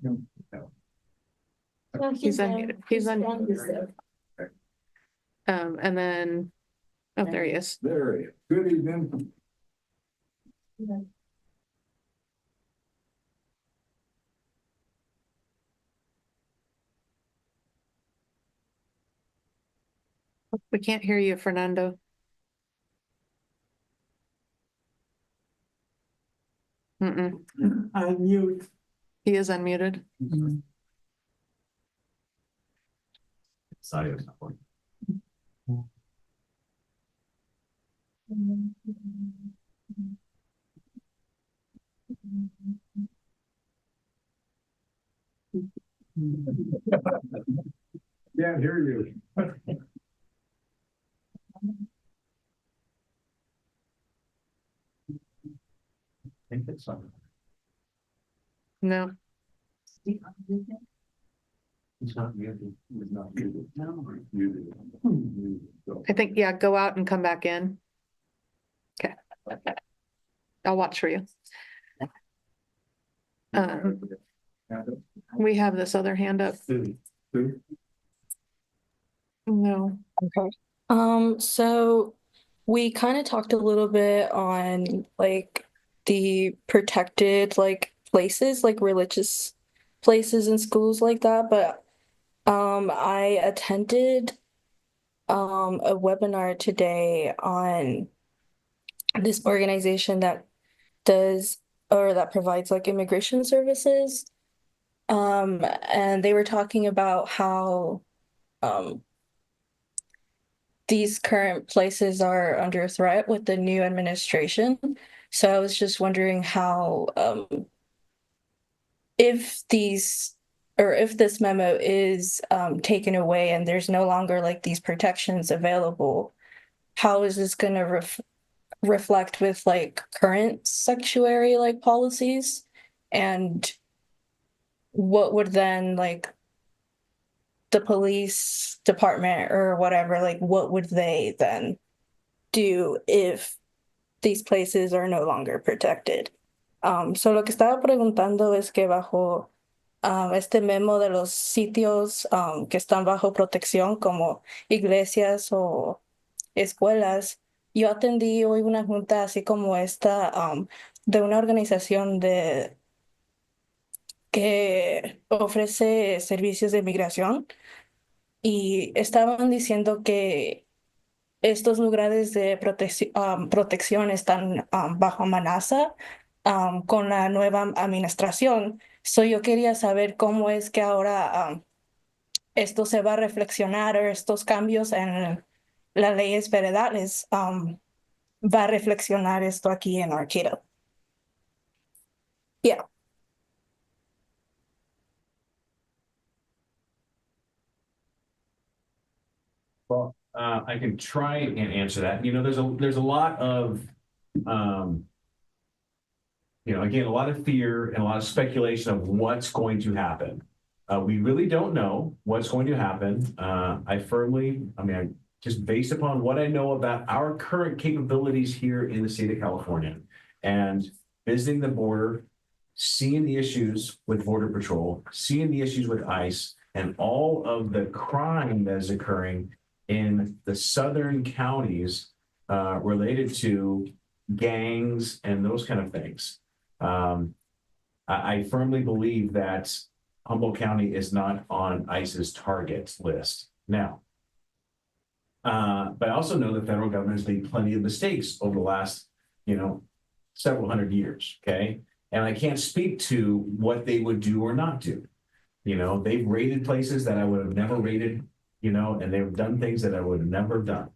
No,
He's
done.
unmuted. He's
done
unmuted.
with it.
And then, oh, there he is.
There he is. Good evening.
We can't hear you, Fernando.
Unmute.
He is unmuted.
Audio's not working.
Can't hear you.
I think it's on.
No.
He's not muted.
He's not muted.
No.
Muted.
I think, yeah, go out and come back in. Okay. I'll watch for you. We have this other hand up. No.
Okay. So we kind of talked a little bit on like the protected like places, like religious places and schools like that, but I attended a webinar today on this organization that does or that provides like immigration services. And they were talking about how these current places are under threat with the new administration. So I was just wondering how if this memo is taken away and there's no longer like these protections available, how is this going to reflect with like current sanctuary like policies, and what would then like the police department or whatever, like what would they then do if these places are no longer protected? So lo que estaba preguntando es que bajo este memo de los sitios que están bajo protección como iglesias o escuelas, yo atendí hoy una junta así como esta de una organización que ofrece servicios de migración y estaban diciendo que estos lugares de protección están bajo amenaza con la nueva administración. So yo quería saber cómo es que ahora esto se va a reflexionar, o estos cambios en las leyes federales va a reflexionar esto aquí en Arcata. Yeah.
Well, I can try and answer that. You know, there's a lot of, you know, again, a lot of fear and a lot of speculation of what's going to happen. We really don't know what's going to happen. Just based upon what I know about our current capabilities here in the state of California and visiting the border, seeing the issues with Border Patrol, seeing the issues with ICE, and all of the crime that is occurring in the southern counties related to gangs and those kind of things. I firmly believe that Humboldt County is not on ICE's target list now. But I also know the federal government has made plenty of mistakes over the last, you know, several hundred years, okay? And I can't speak to what they would do or not do. You know, they've raided places that I would have never raided, you know, and they've done things that I would have never done.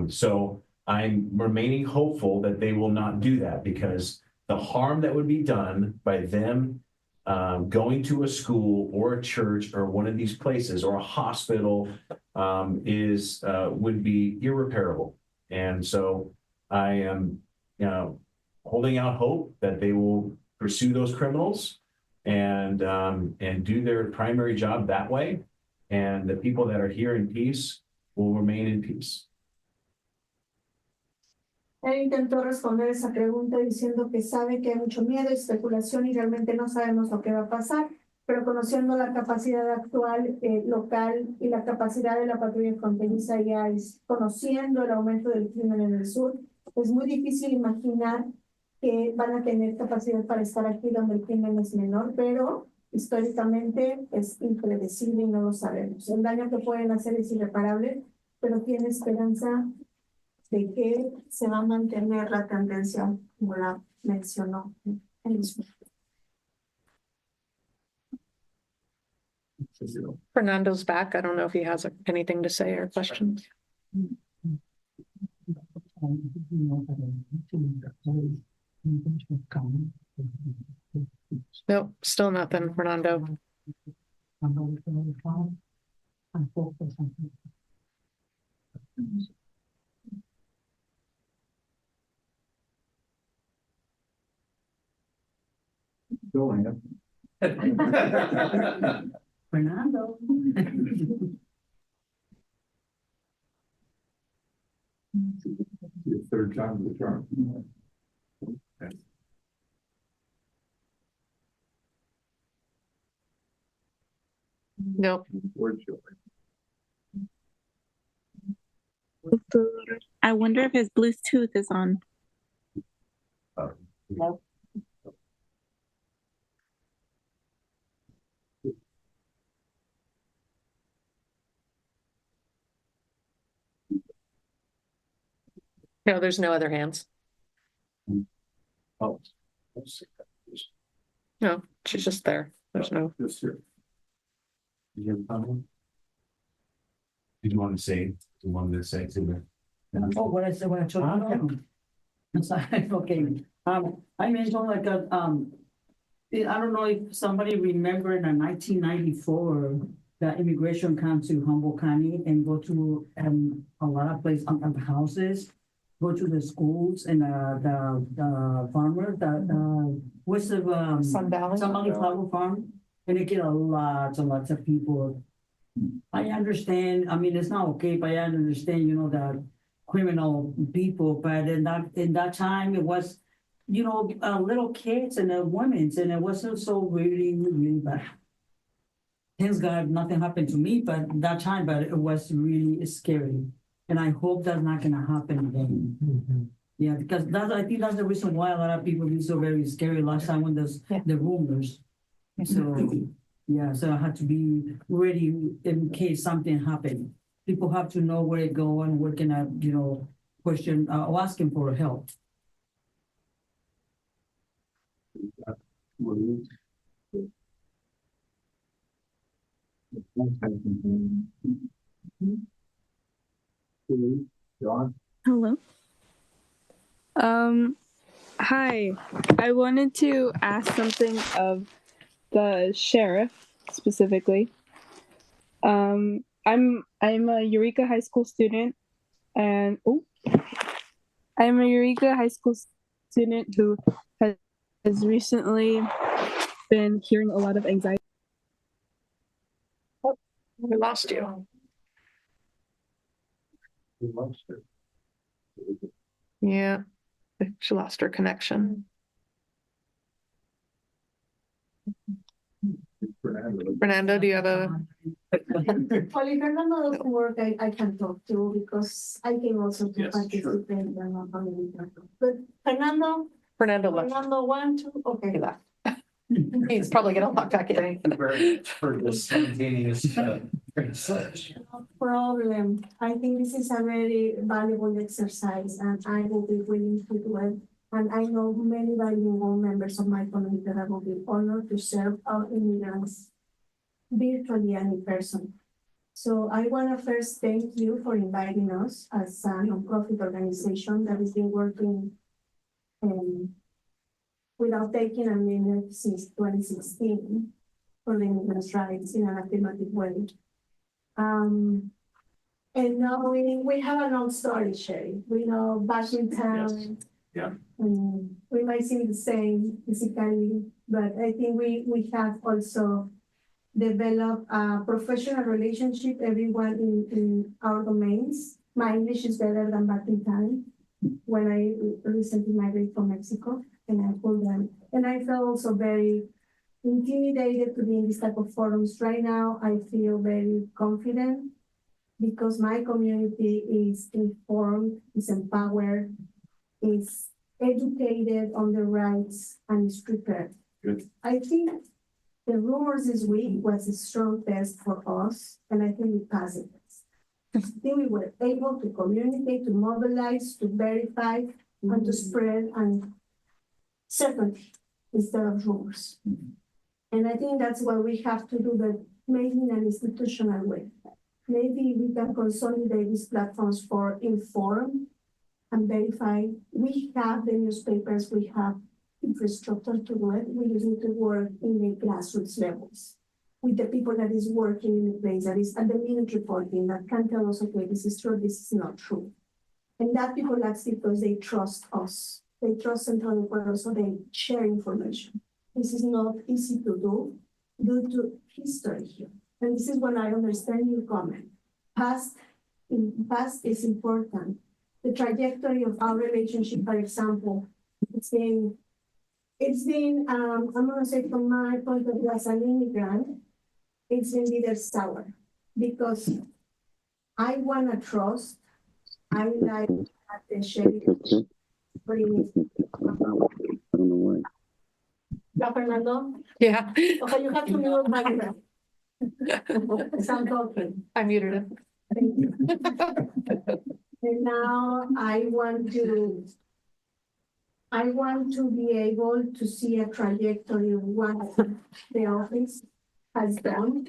So I'm remaining hopeful that they will not do that, because the harm that would be done by them going to a school or a church or one of these places or a hospital would be irreparable. And so I am, you know, holding out hope that they will pursue those criminals and do their primary job that way. And the people that are here in peace will remain in peace.
Él intentó responder esa pregunta diciendo que sabe que hay mucho miedo, especulación y realmente no sabemos lo que va a pasar, pero conociendo la capacidad actual local y la capacidad de la patrulla fronteriza y ICE, conociendo el aumento del crimen en el sur, es muy difícil imaginar que van a tener capacidad para estar aquí donde el crimen es menor, pero históricamente es impredecible y no lo sabemos. El daño que pueden hacer es irreparable, pero tiene esperanza de que se va a mantener la tendencia, como la mencionó en su.
Fernando's back. I don't know if he has anything to say or questions. Nope, still nothing, Fernando.
Fernando.
The third time the charm.
Nope.
I wonder if his Bluetooth is on.
Nope. No, there's no other hands.
Oh.
No, she's just there. There's no.
This here.
Did you have a comment? Did you want to say? Do you want me to say to me?
Oh, what I said when I told you. I'm sorry, okay. I mentioned like I don't know if somebody remembered in 1994, the immigration come to Humboldt County and go to a lot of places, houses, go to the schools and the farmer, what's the
Sun Valley
Flower Farm, and they get lots of people. I understand. I mean, it's not okay, but I understand. You know, the criminal people, but in that time it was, you know, little kids and women's, and it wasn't so really bad. Thanks God, nothing happened to me, but that time, but it was really scary. And I hope that's not gonna happen again. Mm-hmm. Yeah, because I think that's the reason why a lot of people be so very scary last time when there's the rumors. So yeah, so I had to be ready in case something happened. people have to know where to go and where can I, question, or asking for help.
Hello. Hi. I wanted to ask something of the sheriff specifically. I'm a Eureka High School student, and I'm a Eureka High School student who has recently been hearing a lot of anxiety.
Oh, we lost you. Yeah, I think she lost her connection. Fernando, do you have a?
Well, if Fernando doesn't work, I can talk too, because I came also to participate. But Fernando,
Fernando,
1, 2, okay.
he left. He's probably gonna log back in.
For the spontaneous research.
No problem. I think this is a very valuable exercise, and I will be willing to do it. And I know many valuable members of my community that will be honored to serve our immigrants virtually and in person. So I want to first thank you for inviting us as a nonprofit organization that has been working without taking a minute since 2016 for the immigrants' rights in an affirmative way. And now we have an old story, Sherry. We know back in town.
Yeah.
We might seem the same physically, but I think we have also developed a professional relationship, everyone in our domains. My English is better than back in time when I recently migrated from Mexico, and I pulled them. And I felt also very intimidated to be in this type of forums. Right now, I feel very confident because my community is informed, is empowered, is educated on the rights, and is prepared.
Good.
I think the rumors this week was a strong test for us, and I think we passed it. I think we were able to communicate, to mobilize, to verify, and to spread and certainty instead of rumors. And I think that's what we have to do, but maybe in an institutional way. Maybe we can consolidate these platforms for inform and verify. We have the newspapers, we have infrastructure to do it. We just need to work in the grassroots levels with the people that is working in the place, that is at the minute reporting, that can tell us, okay, this is true, this is not true. And that people that's because they trust us. They trust Central Ecuador, so they share information. This is not easy to do due to history here. And this is when I understand your comment. Past is important. The trajectory of our relationship, for example, it's been, I'm gonna say from my point of view as an immigrant, it's been either sour because I wanna trust, I like at the sheriff bring yeah, Fernando?
Yeah.
Okay, you have to mute my microphone. I'm talking.
I muted him.
Thank you. And now I want to be able to see a trajectory of what the office has done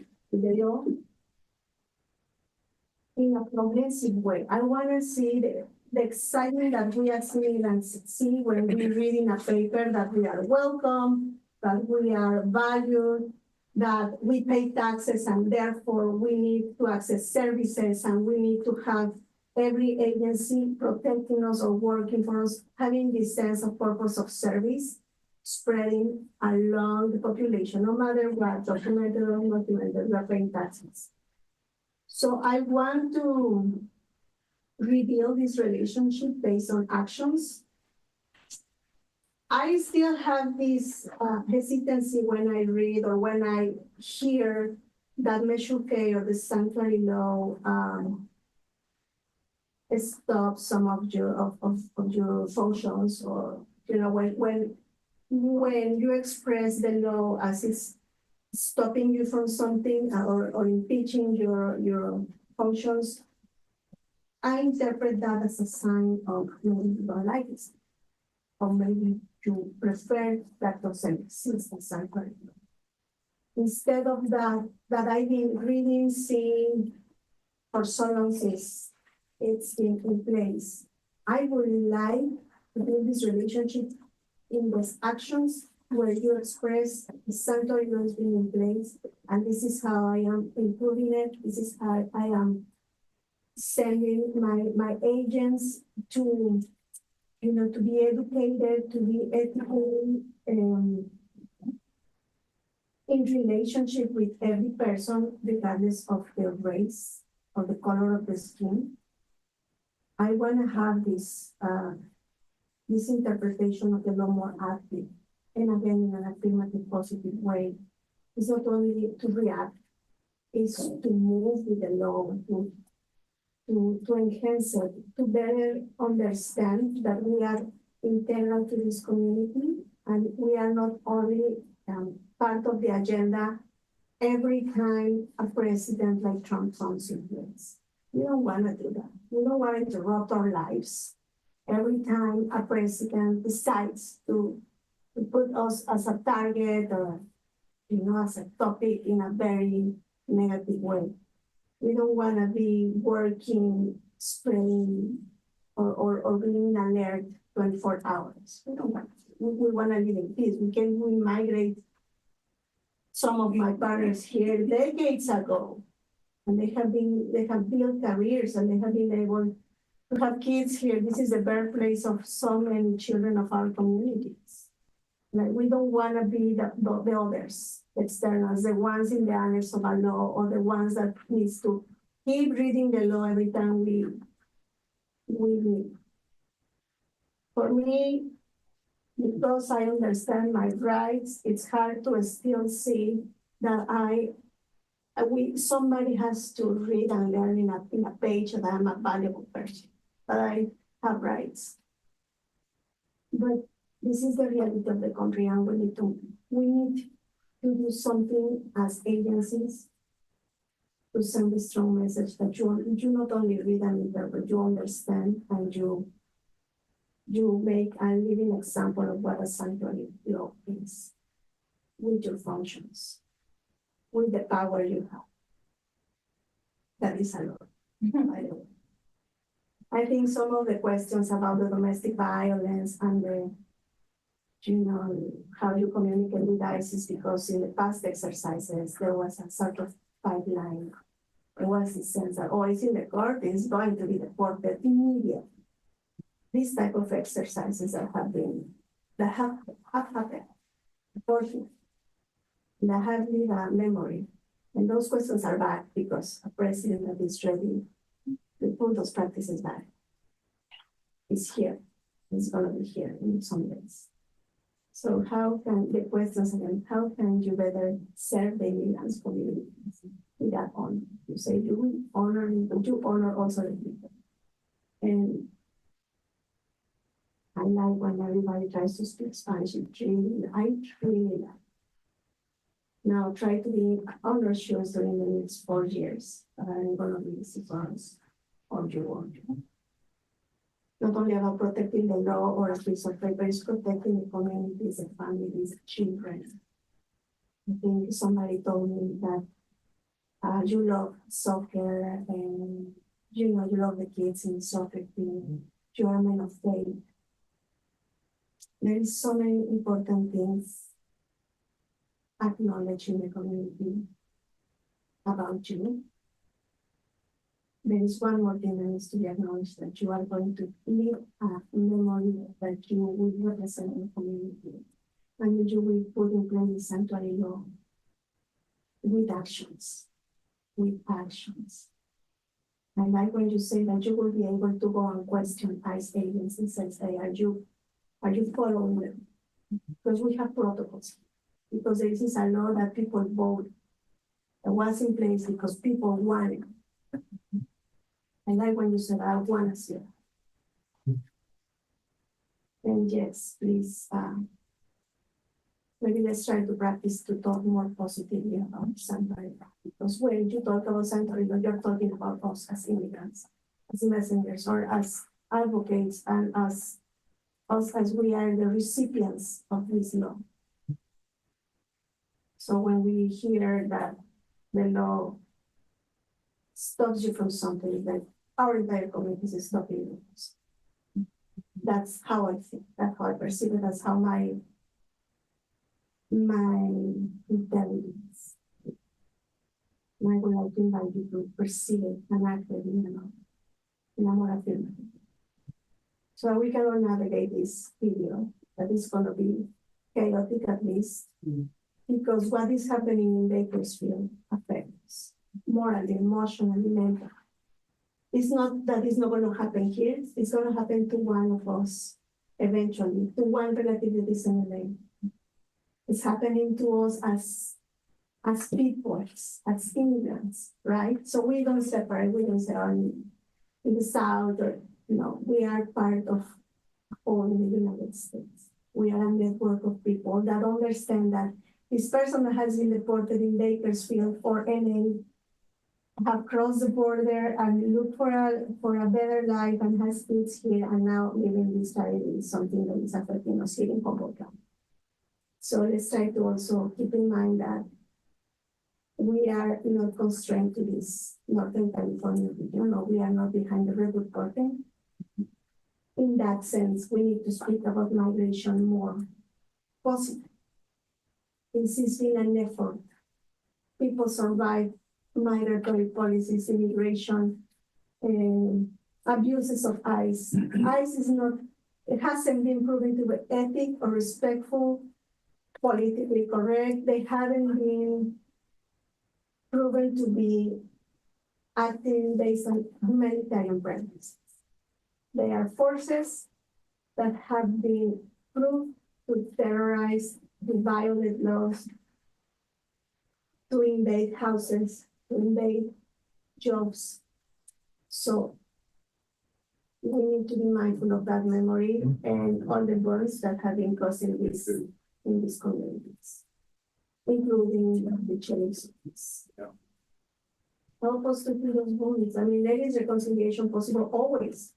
in a progressive way. I want to see the excitement that we as immigrants see when we read in a paper that we are welcome, that we are valued, that we pay taxes and therefore we need to access services and we need to have every agency protecting us or working for us, having this sense of purpose of service spreading along the population, no matter what, documented or undocumented, we are paying taxes. So I want to rebuild this relationship based on actions. I still have this hesitancy when I read or when I hear that Measure K or the sanctuary law stop some of your functions, or when you express the law as it's stopping you from something or impeaching your functions. I interpret that as a sign of maybe you don't like it, or maybe you prefer that doesn't exist as sanctuary. Instead of that I've been reading, seeing for so long since it's been in place. I would like to build this relationship in those actions where you express the sanctuary has been in place, and this is how I am improving it. This is how I am sending my agents to, to be educated, to be ethically in relationship with every person, regardless of their race or the color of the skin. I want to have this interpretation of the law more active, and again, in an affirmative, positive way. It's not only to react, it's to move with the law, to enhance it, to better understand that we are integral to this community, and we are not only part of the agenda every time a president like Trump comes in place. We don't want to do that. We don't want to interrupt our lives every time a president decides to put us as a target or, as a topic in a very negative way. We don't want to be working, spreading, or being alert 24 hours. We don't want to. We want to live in peace. We migrate some of my partners here decades ago, and they have built careers, and they have been able to have kids here. This is the birthplace of so many children of our communities. Like, we don't want to be the others, externals, the ones in the annals of a law, or the ones that needs to keep reading the law every time we meet. For me, because I understand my rights, it's hard to still see that somebody has to read and learn in a page that I'm a valuable person, that I have rights. But this is the reality of the country, and we need to do something as agencies to send a strong message that you not only read and interpret, you understand, and you make a living example of what a sanctuary law is, with your functions, with the power you have. That is a lot, by the way. I think some of the questions about the domestic violence and how you communicate with ICE is because in the past exercises, there was a sort of pipeline. There was this sense that, it's in the court, it's going to be deported immediately. These type of exercises that have happened, unfortunately, that have lived a memory. And those questions are back because a president that is ready to put those practices back is here. It's going to be here in some days. So how can you better serve the immigrants communities with that honor? You say you honor me, but you honor also the people. And I like when everybody tries to speak Spanish. I really like. Now try to be on your shoes during the next 4 years. I'm going to be surprised or you won't. Not only about protecting the law or a piece of paper, it's protecting the communities, the families, the children. I think somebody told me that you love soccer and you love the kids in the soccer team. You are a man of faith. There is so many important things acknowledged in the community about you. There is one more thing that needs to be acknowledged, that you are going to leave a memory that you will represent the community, and you will put in place the sanctuary law with actions. I like when you say that you will be able to go and question ICE agents and say, are you following them? Because we have protocols. Because this is a law that people vote, that was in place because people wanted. I like when you said, I want to see it. And yes, please, maybe let's try to practice to talk more positively about sanctuary law. Because when you talk about sanctuary law, you're talking about us as immigrants, as messengers or as advocates and us as we are the recipients of this law. So when we hear that the law stops you from something that our entire community is stopping you. That's how I think, that's how I perceive it, that's how my intelligence, my way of invite you to perceive it and act it in a more affirmative. So we cannot navigate this video that is going to be chaotic at least, because what is happening in Bakersfield affects morally, emotionally, mentally. It's not that it's not going to happen here. It's going to happen to one of us eventually, to one relative that is in LA. It's happening to us as people, as immigrants, right? So we don't separate. We don't say, oh, in the South, or we are part of all in the United States. We are a network of people that understand that this person that has been deported in Bakersfield or LA have crossed the border and looked for a better life and has kids here and now living this tragedy is something that is affecting us here in Humboldt County. So let's try to also keep in mind that we are not constrained to this Northern California region, or we are not behind the redwood curtain. In that sense, we need to speak about migration more positive. This has been an effort. People survive migratory policies, immigration, abuses of ICE. ICE is not, it hasn't been proven to be ethic or respectful, politically correct. They haven't been proven to be acting based on humanitarian principles. They are forces that have been proved to terrorize, to violate laws, to invade houses, to invade jobs. So we need to be mindful of that memory and all the burns that have been caused in these communities, including the sheriff's office. Help us to heal those wounds. I mean, there is reconciliation possible always.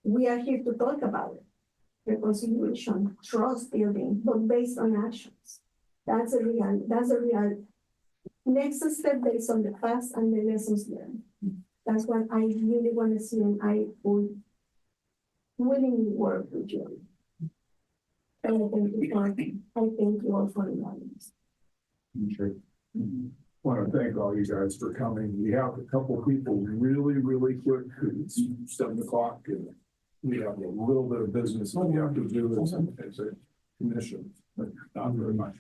We are here to talk about it. Reconciliation, trust building, but based on actions. That's a real next step based on the past and the lessons learned. That's what I really want to see, and I would willingly work with you. And I thank you all for inviting us.
Sure. Want to thank all you guys for coming. We have a couple of people really quick. It's 7 o'clock and we have a little bit of business that we have to do as a commission, but not very much.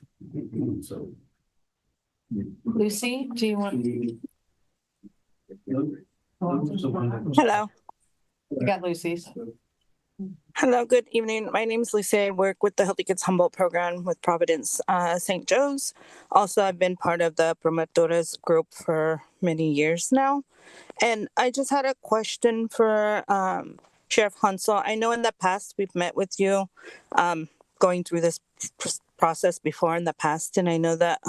So.
Lucy, do you want?
Hello.
We got Lucy's.
Hello, good evening. My name is Lucy. I work with the Healthy Kids Humboldt program with Providence St. Joe's. Also, I've been part of the Promotores group for many years now. And I just had a question for Sheriff Hansel. I know in the past we've met with you going through this process before in the past. And I know that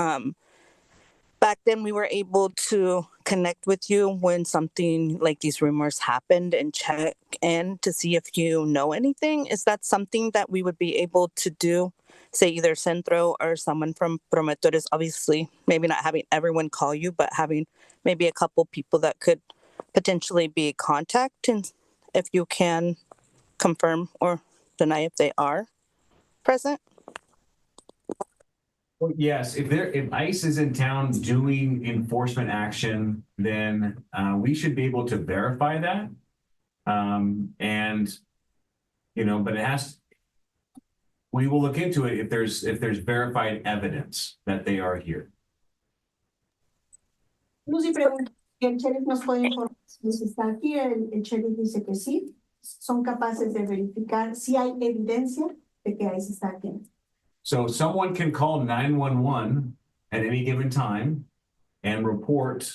back then we were able to connect with you when something like these rumors happened and check in to see if you know anything. Is that something that we would be able to do, say either Centro or someone from Promotores? Obviously, maybe not having everyone call you, but having maybe a couple people that could potentially be contact, and if you can confirm or deny if they are present.
Well, yes, if ICE is in town doing enforcement action, then we should be able to verify that. But we will look into it if there's verified evidence that they are here.
Lucy pregunta, ¿el sheriff nos puede informar si está aquí? El sheriff dice que sí. Son capaces de verificar si hay evidencia de que ICE está aquí.
So someone can call 911 at any given time and report,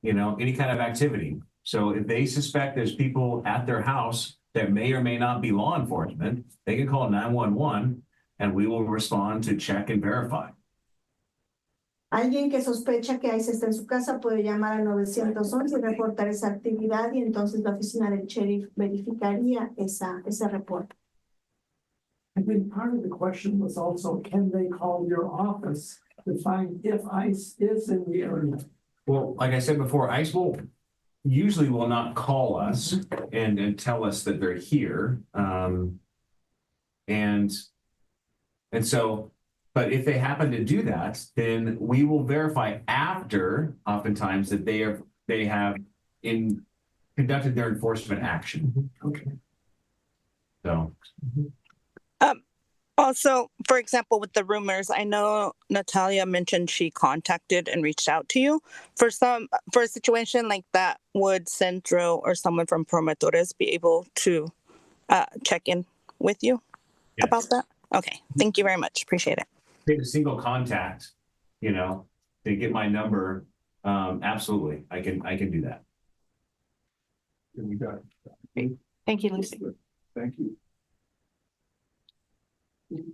any kind of activity. So if they suspect there's people at their house that may or may not be law enforcement, they can call 911 and we will respond to check and verify.
Alguien que sospecha que ICE está en su casa puede llamar al 911 y reportar esa actividad y entonces la oficina del sheriff verificaría ese reporte.
I think part of the question was also, can they call your office to find if ICE is in the area?
Well, like I said before, ICE usually will not call us and tell us that they're here. And so, but if they happen to do that, then we will verify after, oftentimes, that they have conducted their enforcement action.
Okay.
So.
Also, for example, with the rumors, I know Natalia mentioned she contacted and reached out to you. For a situation like that, would Centro or someone from Promotores be able to check in with you about that? Okay, thank you very much. Appreciate it.
Take a single contact, to get my number. Absolutely, I can do that.
And you got it.
Thank you, Lucy.
Thank you.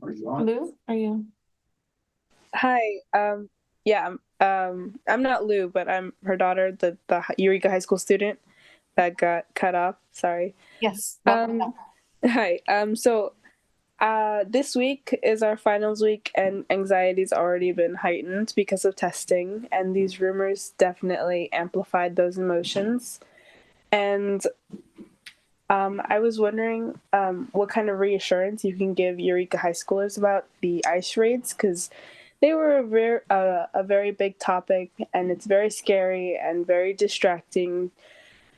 Are you on?
Lou, are you? Hi. Yeah. I'm not Lou, but I'm her daughter, the Eureka High School student that got cut off. Sorry.
Yes.
Hi. So this week is our finals week, and anxiety's already been heightened because of testing, and these rumors definitely amplified those emotions. And I was wondering what kind of reassurance you can give Eureka high schoolers about the ICE raids, because they were a very big topic, and it's very scary and very distracting.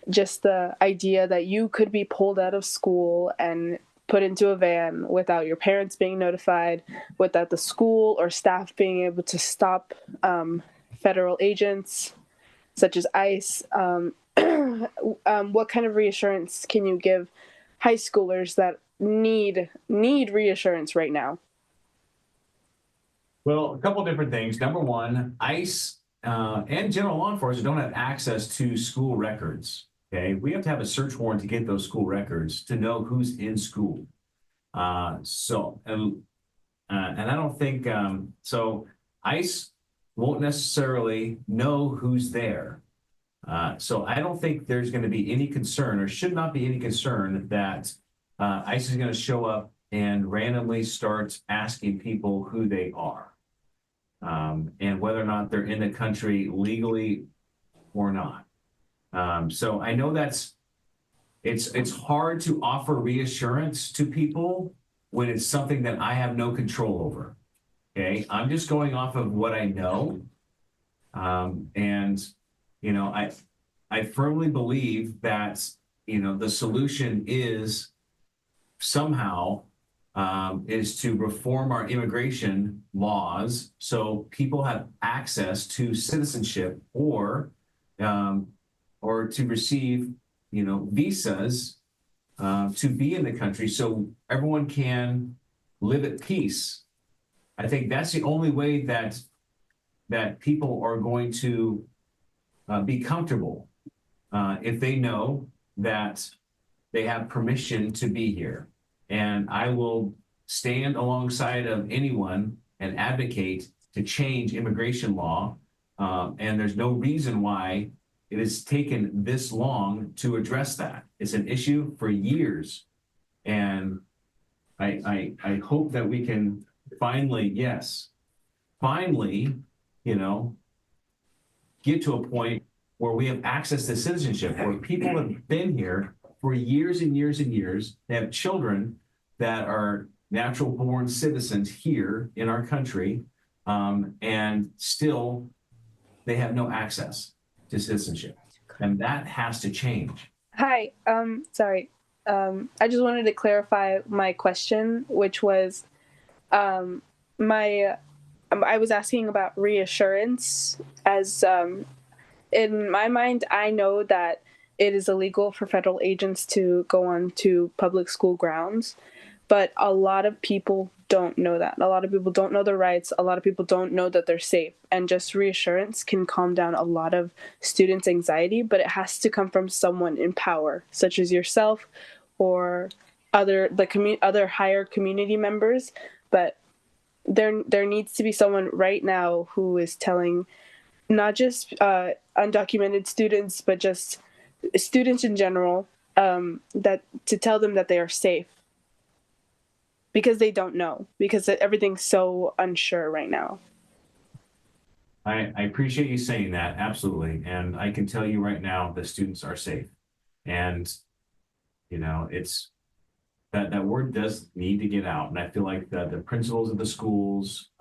Just the idea that you could be pulled out of school and put into a van without your parents being notified, without the school or staff being able to stop federal agents such as ICE. What kind of reassurance can you give high schoolers that need reassurance right now?
Well, a couple of different things. Number one, ICE and general law enforcement don't have access to school records. Okay, we have to have a search warrant to get those school records to know who's in school. And I don't think so. ICE won't necessarily know who's there. So I don't think there's going to be any concern, or should not be any concern, that ICE is going to show up and randomly start asking people who they are, and whether or not they're in the country legally or not. So I know it's hard to offer reassurance to people when it's something that I have no control over. Okay, I'm just going off of what I know, and I firmly believe that, the solution is somehow is to reform our immigration laws so people have access to citizenship or to receive, visas to be in the country so everyone can live at peace. I think that's the only way that people are going to be comfortable if they know that they have permission to be here. And I will stand alongside of anyone and advocate to change immigration law. And there's no reason why it has taken this long to address that. It's an issue for years. And I hope that we can finally, get to a point where we have access to citizenship, where people have been here for years and years and years. They have children that are natural born citizens here in our country, and still they have no access to citizenship. And that has to change.
Hi, sorry. I just wanted to clarify my question, which was I was asking about reassurance. As in my mind, I know that it is illegal for federal agents to go on to public school grounds, but a lot of people don't know that. A lot of people don't know their rights. A lot of people don't know that they're safe. And just reassurance can calm down a lot of students' anxiety, but it has to come from someone in power, such as yourself or other higher community members. But there needs to be someone right now who is telling not just undocumented students, but just students in general, that to tell them that they are safe, because they don't know, because everything's so unsure right now.
I appreciate you saying that, absolutely. And I can tell you right now, the students are safe. And, you know, it's that word does need to get out. And I feel like the principals of the schools,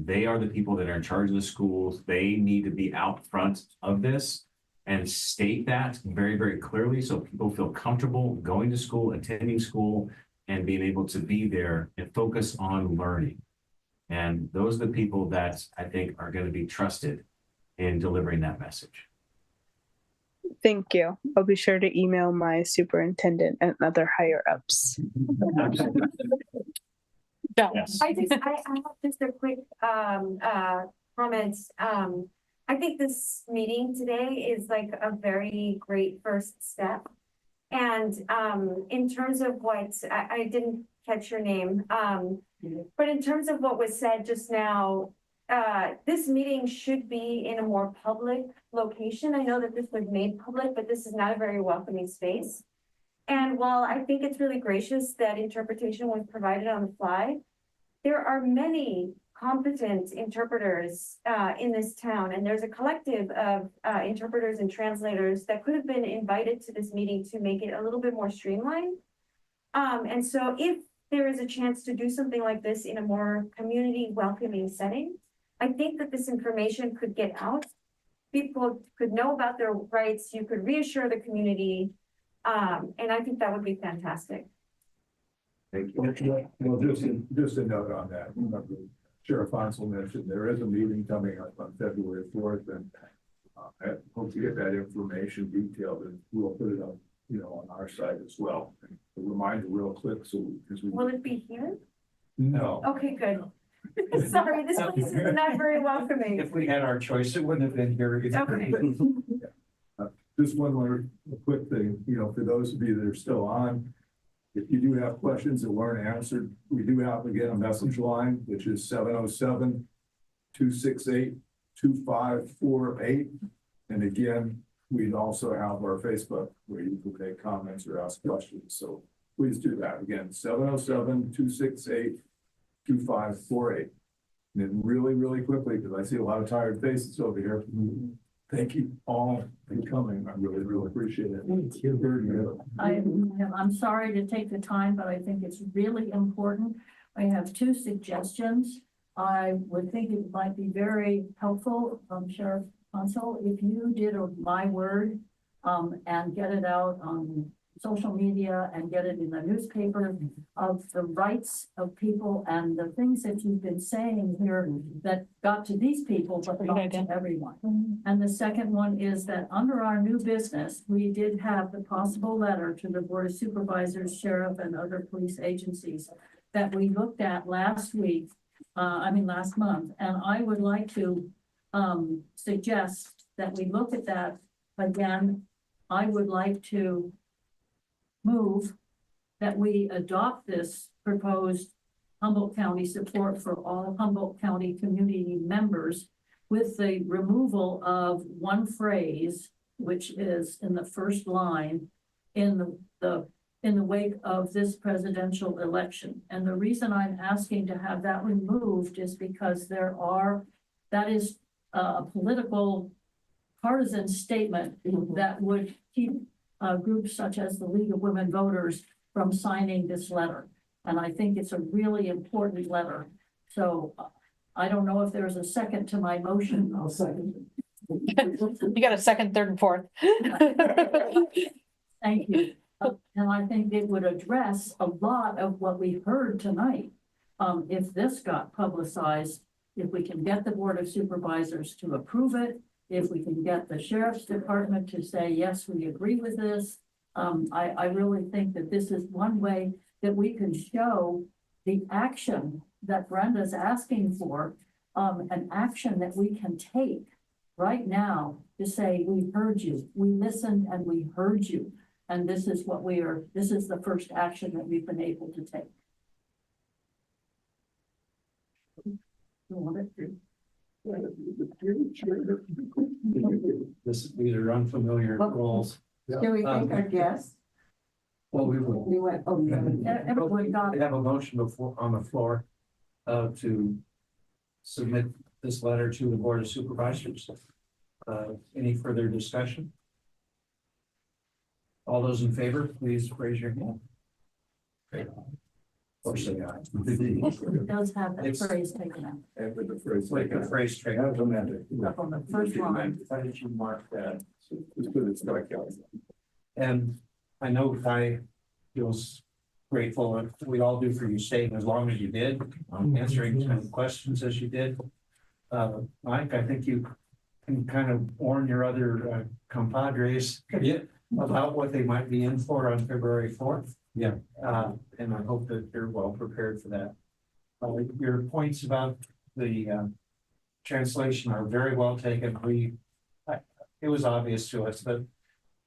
they are the people that are in charge of the schools. They need to be out front of this and state that very, very clearly so people feel comfortable going to school, attending school, and being able to be there and focus on learning. And those are the people that I think are going to be trusted in delivering that message.
Thank you. I'll be sure to email my superintendent and other higher ups.
Yes.
I have just a quick comments. I think this meeting today is like a very great first step. And in terms of what I didn't catch your name, but in terms of what was said just now, this meeting should be in a more public location. I know that this was made public, but this is not a very welcoming space. And while I think it's really gracious that interpretation was provided on the fly, there are many competent interpreters in this town, and there's a collective of interpreters and translators that could have been invited to this meeting to make it a little bit more streamlined. And so if there is a chance to do something like this in a more community welcoming setting, I think that this information could get out. People could know about their rights. You could reassure the community. And I think that would be fantastic.
Thank you.
Well, just a note on that. Sheriff Hansel mentioned there is a meeting coming up on February 4th, and I hope to get that information detailed, and we'll put it on, on our site as well. And a reminder real quick,
Will it be here?
No.
Okay, good. Sorry, this place is not very welcoming.
If we had our choice, it wouldn't have been here.
Okay.
Just one more quick thing, for those of you that are still on, if you do have questions that weren't answered, we do have, again, a message line, which is 707-268-2548. And again, we'd also have our Facebook where you can make comments or ask questions. So please do that. Again, 707-268-2548. And then really, really quickly, because I see a lot of tired faces over here. Thank you all for coming. I really, really appreciate it. Thank you.
I'm sorry to take the time, but I think it's really important. I have two suggestions. I would think it might be very helpful, Sheriff Hansel, if you did a My Word and get it out on social media and get it in the newspaper of the rights of people and the things that you've been saying here that got to these people, but not to everyone. And the second one is that under our new business, we did have the possible letter to the Board of Supervisors, Sheriff, and other police agencies that we looked at last month. And I would like to suggest that we look at that again. I would like to move that we adopt this proposed Humboldt County support for all Humboldt County community members with the removal of one phrase, which is in the first line in the wake of this presidential election. And the reason I'm asking to have that removed is because that is a political partisan statement that would keep groups such as the League of Women Voters from signing this letter. And I think it's a really important letter. So I don't know if there's a second to my motion. I'll second it.
You got a second, third, and fourth.
Thank you. And I think it would address a lot of what we heard tonight. If this got publicized, if we can get the Board of Supervisors to approve it, if we can get the Sheriff's Department to say, yes, we agree with this, I really think that this is one way that we can show the action that Brenda's asking for, an action that we can take right now to say, we heard you, we listened and we heard you. And this is this is the first action that we've been able to take.
These are unfamiliar roles.
Can we thank our guests?
Well, we will.
We went, oh,
Everyone got
We have a motion before, on the floor, to submit this letter to the Board of Supervisors. Any further discussion? All those in favor, please raise your hand. Great. Or say aye.
It does have that
It's-
phrase taken out.
After the phrase.
Like a phrase trade.
As amended.
Up on the first line.
Why did you mark that?
It's good, it's like,
And I know Guy feels grateful, and we all do, for you staying as long as you did, answering as many questions as you did. Mike, I think you can kind of warn your other compadres about what they might be in for on February 4th.
Yeah.
And I hope that you're well prepared for that. Your points about the translation are very well taken. It was obvious to us that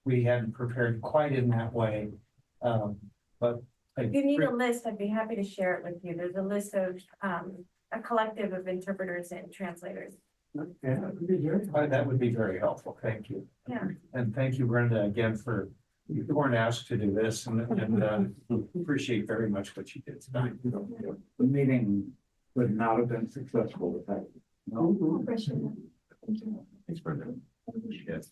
we hadn't prepared quite in that way. But
If you need a list, I'd be happy to share it with you. There's a list of, a collective of interpreters and translators.
that would be very helpful. Thank you.
Yeah.
And thank you, Brenda, again, for, you weren't asked to do this, and appreciate very much what you did tonight.
The meeting would not have been successful without you.
No?
Thanks, Brenda.
Yes.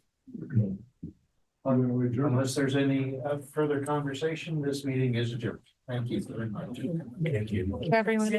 Unless there's any further conversation, this meeting is adjourned. Thank you very much.
Thank you.
Everyone.